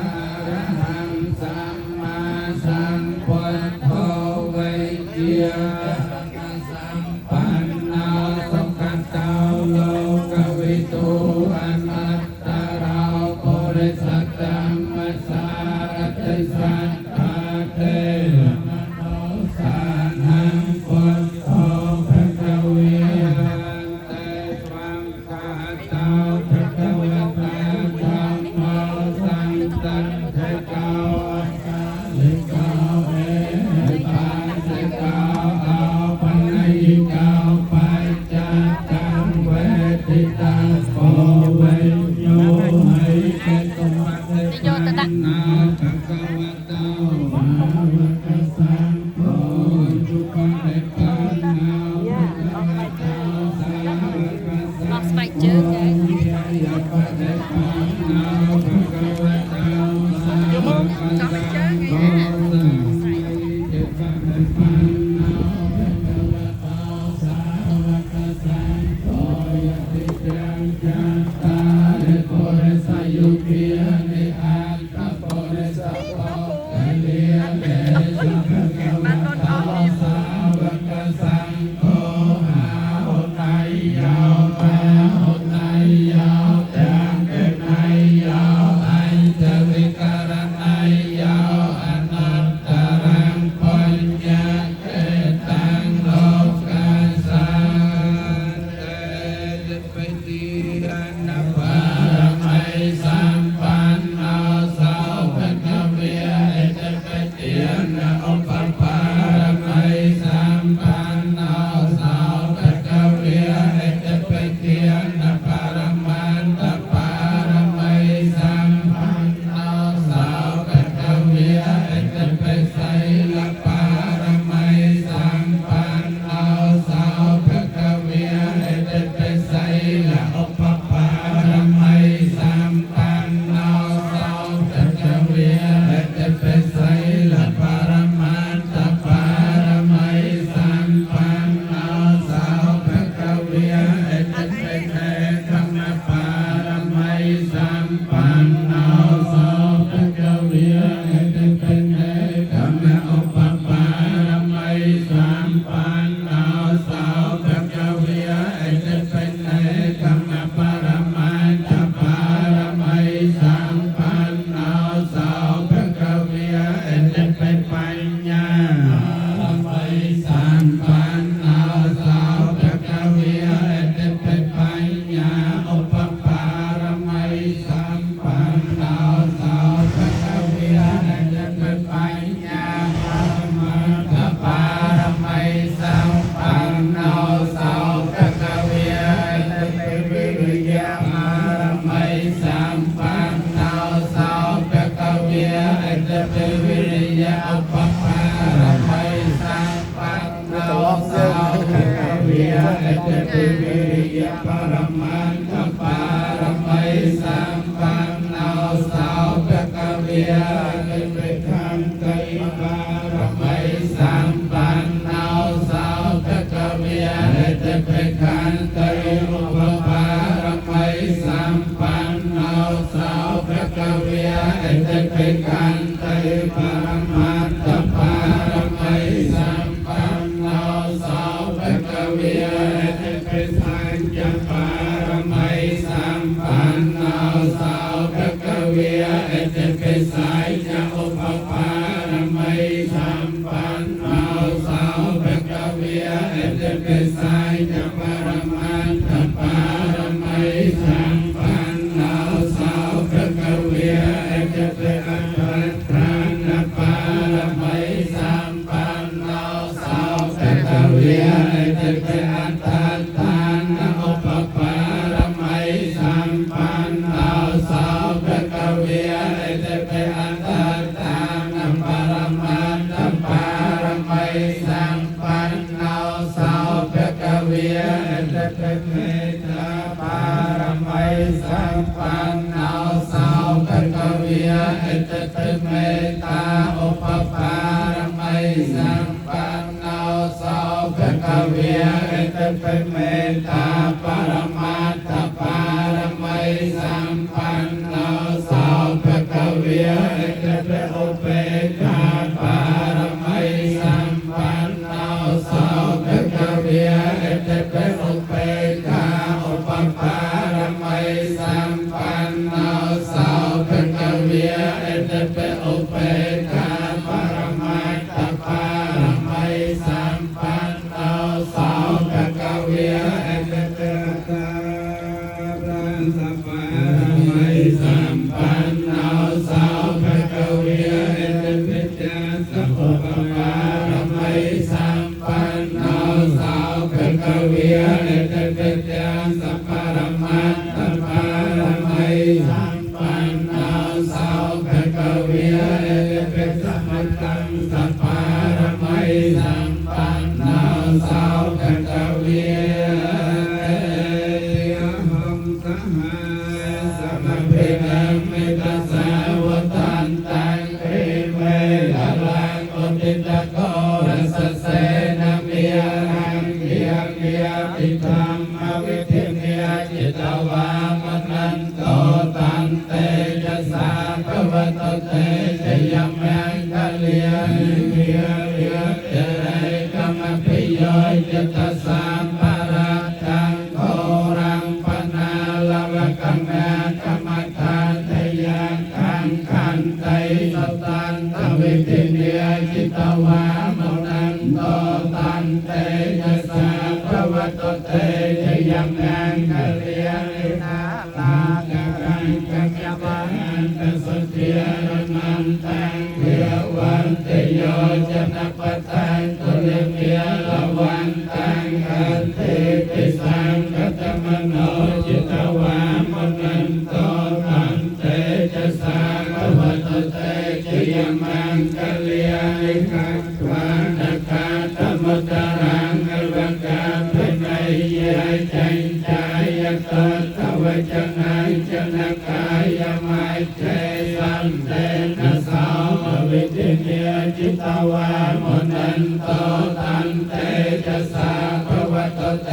ระหังสัมมาสัมพุทโธเวเจียปันนาสกัตตาโลกวิทูอนัตตาราปุริสัตตัมมัสสารติสัตตาเตมโนสานังพุทโธภะคะวิหันเตสวังคาตาภะคะวะตาธัมโมสังฆังเทกาวะกาลิกาเอปัสสะกาอาปัญญิกาปัจจตังเวทิตังโพเวโยให้เกตุมัตเตนาภะคะวะโตภะคะวะตะสังโฆจุปะเตปันนาภะคะวะโตสาวกสัง Bọc spike trước kìa. ยะปะเตปันนาภะคะวะโตสาวกสังโฆสังเจปะเตปันนาภะคะวะโตสาวกสังโฆยะติจังจัตตาริโกเรสยุปิยะนิอัตตะโพเรสะโพกะเลียเตสุภะคะวะโตสาวกสังโฆหาหุไนยาวแปะหุไนยาวแตงเกไนยาวอัญจวิการไนยาวอนัตตรังปัญญาเกตังโลกัสสันเตติปติยันนภารมัยสัมปันโนสาวกกเวียเอตปฏิยันนะอุปปารมัยสัมปันโนสาวกกเวียเอตปฏิยันนะปารมันตปารมัยสัมปันโนสาวกกเวียเอตปไสลปารมัยสัมปันโนสาวกกเวียเอตปไสละอุปปารมัยสัมปันโนสาวกกเวียเอตปไสละปารมันตปารมัยสัมปันโนสาวกกเวียเอตปไสธรรมปารมัยสัมปันโนสาวกกเวียเอตปไสธรรมอุปปารมัยสัมปันโนสาวกกเวียเอตปไสธรรมปารมันตปารมัยสัมปันโนสาวกกเวียเอตปปัญญาปารมัยสัมปันโนสาวกกเวียเอตปปัญญาอุปปารมัยสัมปันโนสาวกกเวียเอตปปัญญาปารมัตถปารมัยสัมปันโนสาวกกเวียเอตปวิริยปารมัยสัมปันโนสาวกกเวียเอตปวิริยอุปปารมัยสัมปันโนสาวกกเวียเอตปวิริยปารมัตถปารมัยสัมปันโนสาวกกเวียเอตขันติปารมัยสัมปันโนสาวกกเวียเอตขันติอุปปารมัยสัมปันโนสาวกกเวียเอตขันติปารมัตถปารมัยสัมปันโนสาวกกเวียเอตสัญญปาร ตาอุปปารมัยสัมปันโนโสภควะเอตเปเมตตาปรมัตถปารมัยสัมปันโนโสภควะเอตเปอุเบกขาปารมัยสัมปันโนโสภควะเอตเปอุเบกขาอุปปารมัยสัมปันโนโสภควะเอตเปอุเบกขาปรมัตถปารมัยสัมปันโนโสภควะเอตเปตารังสัมปารมัยสัมปันโนโสภควะเอตเปจาสัพพปารมัยสัมปันโนโสภควะเอตเปจาสัพพารมัตถปารมัยสัมปันโนโสภควะเอตเปสัมมัตตังสัพพารมัยสัมปันโนโสภควะหังสหายสัมภเวมิตาสาวตันตังเอเมลาลังอุติตะโกรัสเสนะเมียรังเกียงเกียติธรรมวิธิเนียจิตวามนันโตตันเตจะสาภวตเตจะยมยังคะเลียเมียเลียเจไรกรรมพิโยจิตสามปาราตังโครังปนาลวะกัมมะกรรมฐานทยังขันไตสตันตวิธิเนียจิตวามนันโตตันเตจะสาภวตเตจะยมยังคะเลียนาลากังกังยบันตสุเทียรนันตังเทวันเตโยจนะปะตังตุเลเมียละวันตังอันเทปิสังกัตมโนจิตวามนันโตตันเตจะสาภวตเตจะยมังคะเลียกังวานะคาธรรมตรังอวังกาภนายยะจังจายตัตถวจนังจนะกายมัจเจสัมเตนะสาววิธิเนียจิตวามนันโตตันเตจะสาภวตเต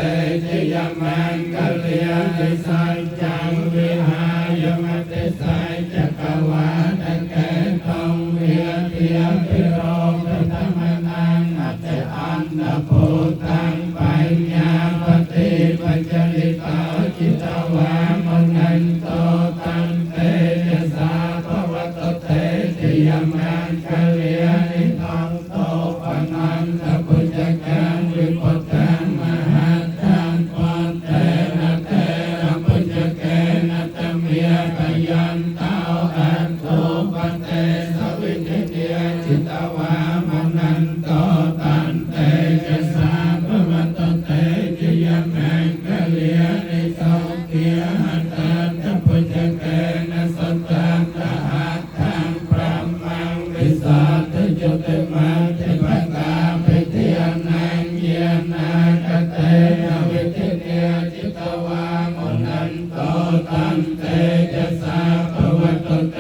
จะยมังคะเลียสัจจังวิหายมติสัจจกวาตะเกตงเวียเทียพิโรปธรรมนังอัจฉอันนโพตังปัญญาปฏิปัจจริตาจิตวามนันโตตันเตจะสาภวตเตจะยมังคะเลียนิทังโตปนันทปุจจังวิปุตตังมหัตถังปัตเตนะเตระปุจเกนะตเมียกยันตาอันโตปันเตสวิธิเนียจิตวามนันโตตันเตจะสาภวตเตจะยมังคะเลียนิโสเกียหัตถังทปุจเกนะสัตตังนะหัตถังพระมังวิสัทจุติมัตถิปกาภิเทียนังเยียนากเตนะวิธิเนียจิตวามนันโตตันเตจะสาภวตเต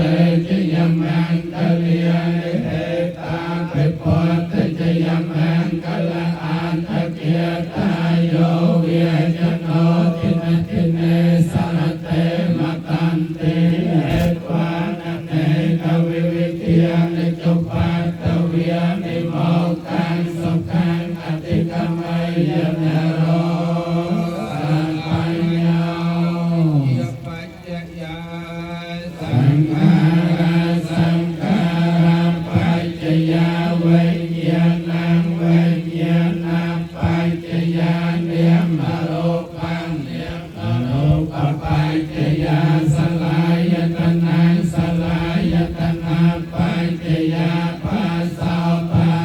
จะยมังคะเลียนิเอตาภิปัตติจะยมังคะละอันทะเกียตายโยเวียจโนทินันทิเนสารเตมตันติเอตวานะเนกวิวิเทียนิจุปัตตเวียนิโมกขังสุขังอติกมัยยะนโรสัมปัญโยยปัจจยาสังขาราสังขาราปัจจยาวิญญาณังวิญญาณังปัจจยาเนียมโรปังเนียมโรปปัจจยาสลายตนังสลายตนาปัจจยาปัสสาวะ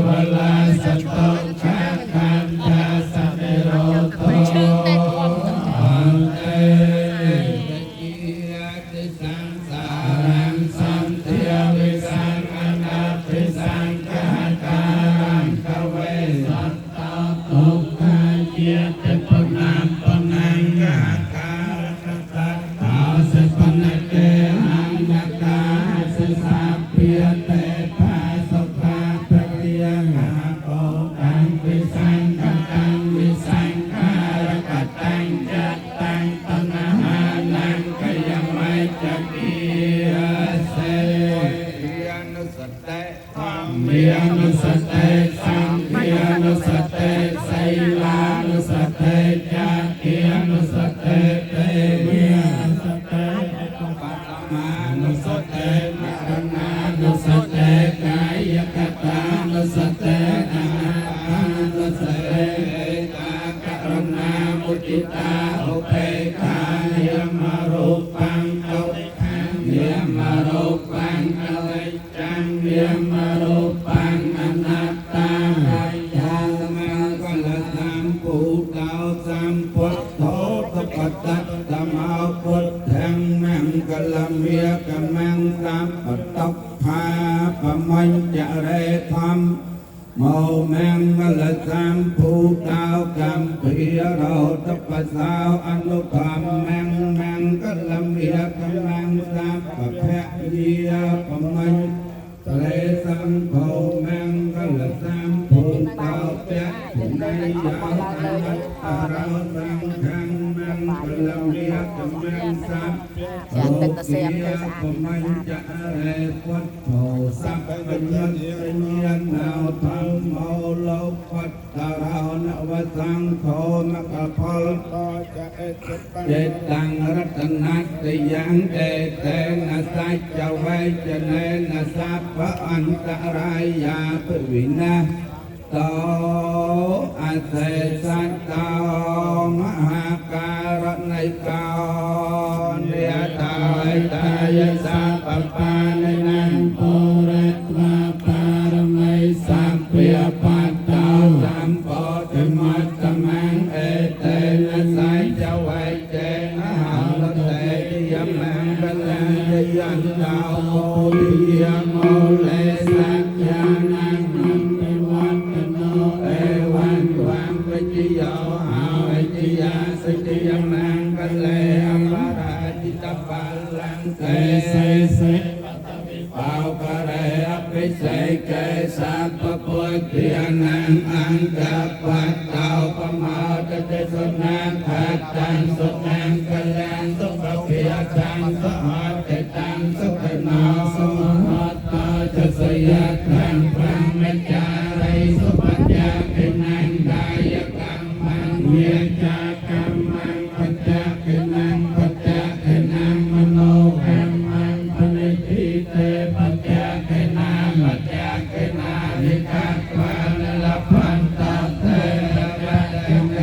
วลาสตุขะคันตาสเมโรโต ชื่อเต้นความตึง อันเตกิยติสังสารังสันเทียวิสังอนาภิสังกหาการังกเวสัตตาตุขาเยติปุณังปุณังกหาการังตัตตาสิปนเกหังยกาสิสาเปียเตภาสุภาปะเตียงหาโกตังวิสังกังวิสังขารกัตตังจัตตังตนะหานังขยมัยจักขียเสยานุสเตธรรมยานุสเตสังฆยานุสเตไสลานุสเตจักขียานุสเตเตวิยานุสเตปัตมานุสเตมรณานุสเตกายกตานุสเตอานานุสเตตากรุณามุติตาอุเบกขาเยมรูปังเอาขังเยมรูปังเอาจังเยมรูปังอนัตตาญาณมังกลสัมปูเตาสัมพุทโธตปัตตะธรรมพุทธังมังกลเมียกมังสัมปตตภาปมัญจะเรธรรมโมแมงมลสัมภูตาวกัมพีเราตปัสสาวอนุภาแมงกลเมียกมังสัมปแพะเยียปมัญเรสัมโพแมงกลสัมภูตาวแพะในยาตันตเราสังขังแมงกลเมียกมังสัมโพเกียปมัญจะเรพุทโธสัพพัญญะญาณาวธรรมโมโลปัตตารานวสังโฆมะกะพลเจตังรัตนัตติยังเอเตนะสัจจเวจเนนะสัพพะอันตรายาภวินาโตอาเสสัตตามหาการณัยกาเนียตายตายสัพพปานินังปุริตวาปารมัยสัพเพปัตตาสัมปติมัตตมังเอเตนะสัจจเวเจนะหัลเตยมังกัลยันตาโมลิยโมเลสัจญานังนันติวัตโนเอวันวังวิจิโยหาวิจิยาสติยมังกัลเลอปาราจิตปัลลังเกเสเสปาวกะเรอภิเสกเกสัพพพุทธินังอังกัปปัตตาปมาตเตสุนังขัตตังสุนังกัลลังสุขเพียจังสหัตตังสุขนาสมหัตตาจะสยทังพระเมจาริสุปัญญาเป็นนังกายกรรมังเวียจากรรมังปัจจเป็นนังปัจจเป็นนังมโนกรรมังปณิทิเตปัจจเป็นนาปัจจเป็นนานิกัตวานละพันตาเตระระเตเม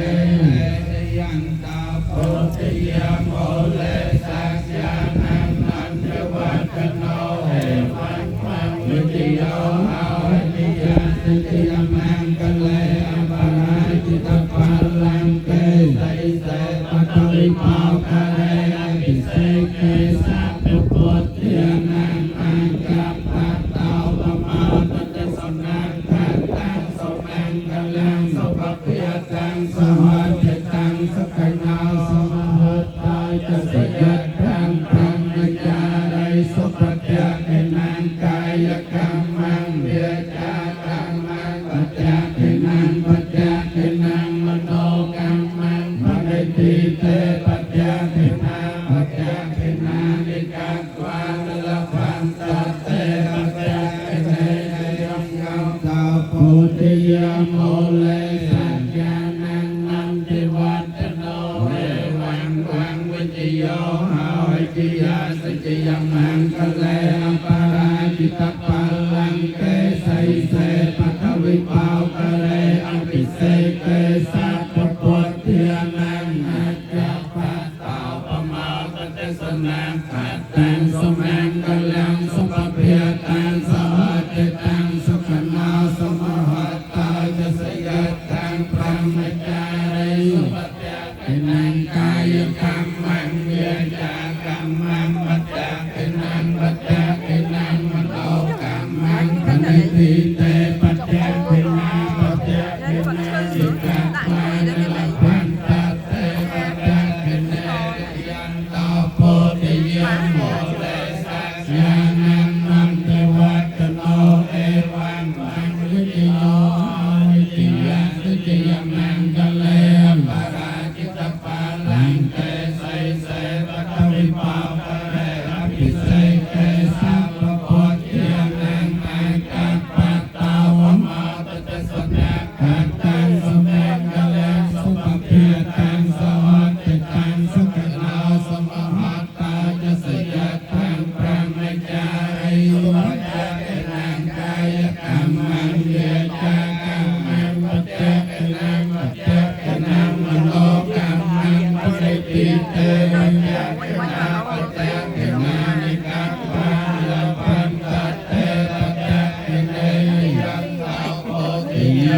ยันตาโพธิยโมเลสัจญานังนันเทวัตโนเอวันวังวิจิโยหาวิจิยาสิติยมังกัลเลอปาราจิตปัลลังเกไสเสปะทวิภาวกะเรอภิเสกเกสัพพุพุทธินังอังกัปปัตตาปมาตเตสนังขัตตังสุมังกัลลังสุภเพียตังสหัตตังสุขนาสมหัตตาจะสยัตถังพระมจาริสุปัจจเป็นนังกายกรรมังเวียจากรรมังปัจจเป็นนังปัจจเป็นนังมโนกรรมังปณิทิเตปัจจเป็นนาปัจจเป็นนานิกัตวานละพันตเตปัจจเป็นเนยยงตาโพธิยโมเลสัจญานังนันติวัตโนเอวังวังวิจิโยหาวิจิยาสจิยมังกัลเลอปาราจิตปัลลังเกไสเสปะทวิภาวกะเรอภิเสกเกสัพพพุทธินังอัจจปัตตาปมาตเตสนังขัตตังสุมังกัลลังสุภเพียตังสหัตตังสุขนาสม Hãy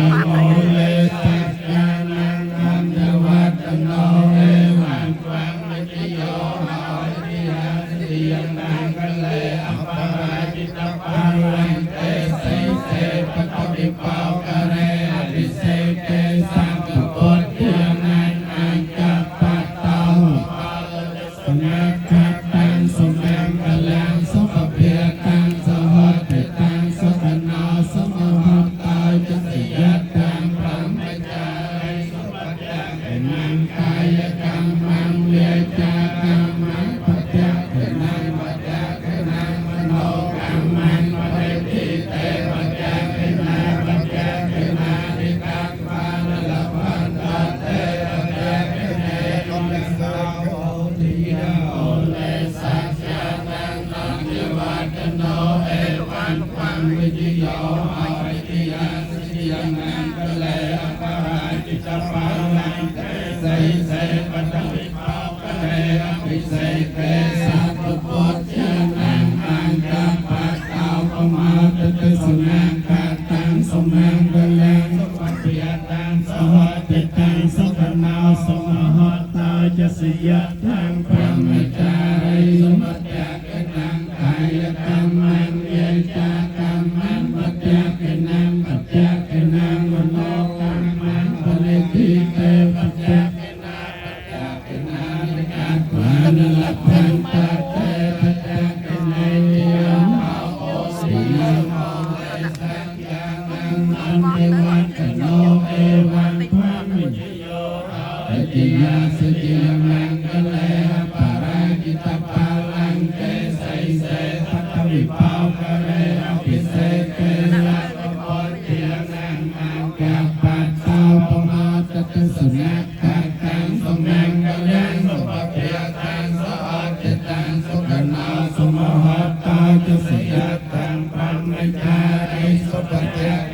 subscribe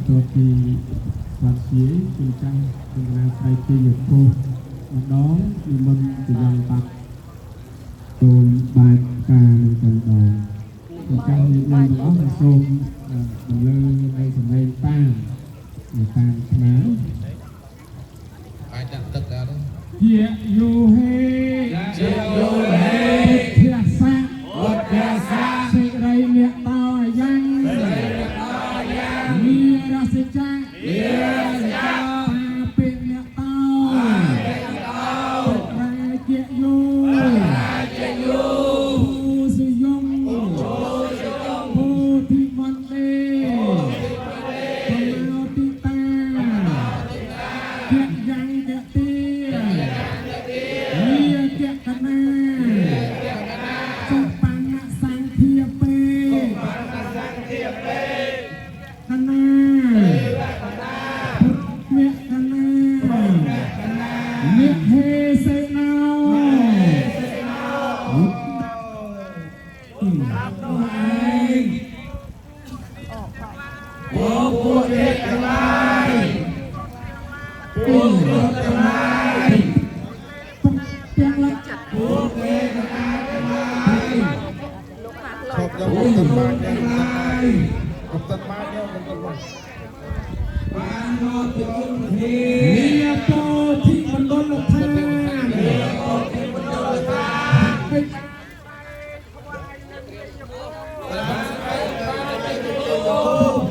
cho kênh Ghiền Mì Gõ để không bỏ lỡ ตูมบายการจังดองการในล้อส้มมันเลยในสำเร็จป้าในการม้า ai đặt tất cả đó เยโยเฮเยโยเฮเทียสะวัดเทียสะสิไรเมียตายังมีราศีจักตาเป็นเมียตาไรเจโยผู้สยงผู้ที่มันเล่ผู้ที่ตาเกียยังเกียตีเมียเกียกนาสุปังสังเทียเปคณาเมียคณาเมียเฮเซนาโอ้ปวดเด็กอะไรปวดรถอะไรเพียงละปวดเด็กอะไร chụp cho một tấm màn nha một tấm màn nha một tấm màn เมียโตที่มันโดนทาง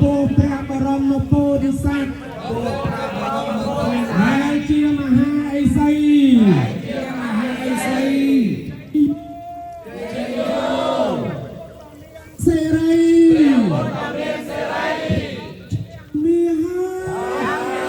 ปูพระบรมโพธิสัตว์นายเจียมหาไอไซเสรีมีฮา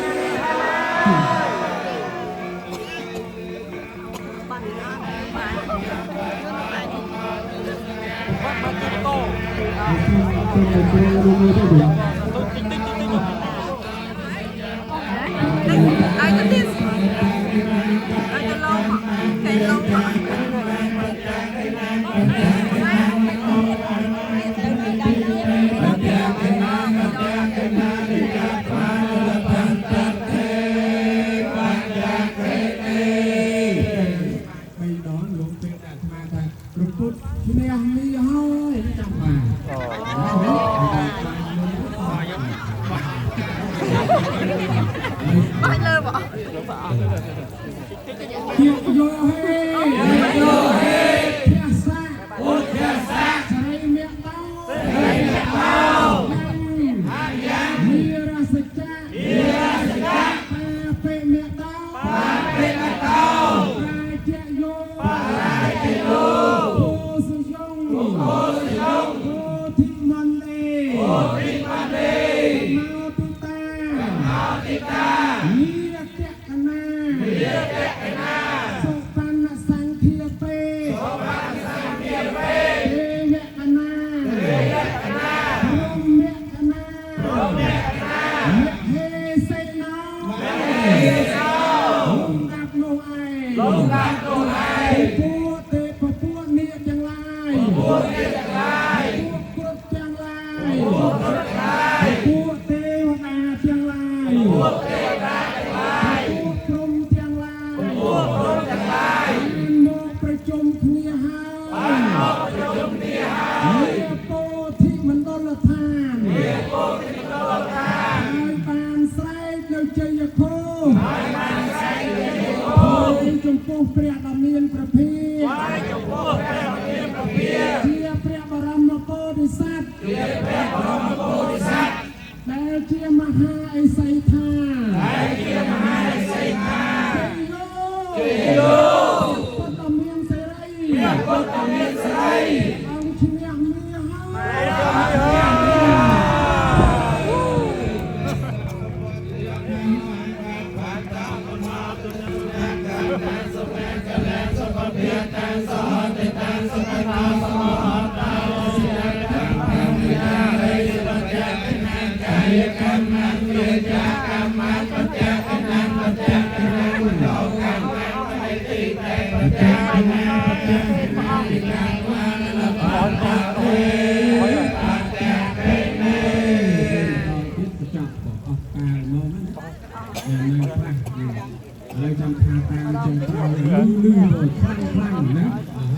ไม่ดอนหลวงเป็นอาตมาทางรุพุทธที่นี่มีเฮ้ยไม่จำมาไม่เลยบ่ เกียโยเฮเทียสะใส่เมียเต้ามีราศีจักตาเป็นเมียเต้าไรเจโยผู้สยงผู้ที่มันเล่มาติตาเมียเกียกนาสุปันสังเทียเปเยกนาพรหมเยกนาเฮเซนาลงกับโลไอปูเตปปูเนียจังไรปูกรุดจังไรปูเตวนาจังไรปูกรมจังไรโมประจมเนียหาเมียโปที่มันโดนทานไอ้ปานไซเราเจยโคจงปูเปรียดเมียนประเพียเทียเปรียบรมโพธิสัตว์แต่เทียมหาไอไซธาโยปตเมียนเสรีเอาเชียงเมียเลยจำทางตามจงเท้าลื่นโดดคลั่งนะ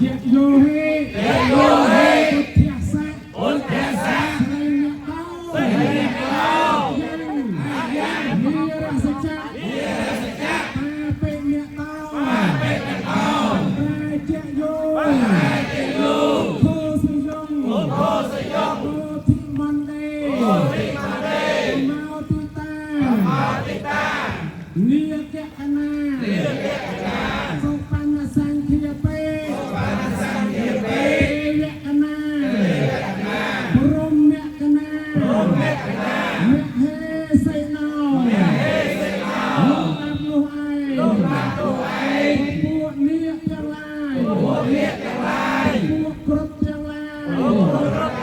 ជាយោហេយោហេពុទ្ធសាស្ត្រស្រីអ្នកតោយ៉ាងមានរសចាពេអ្នកតោរាជាយោโคสยงโคทิมันเดมาติตาเนียเก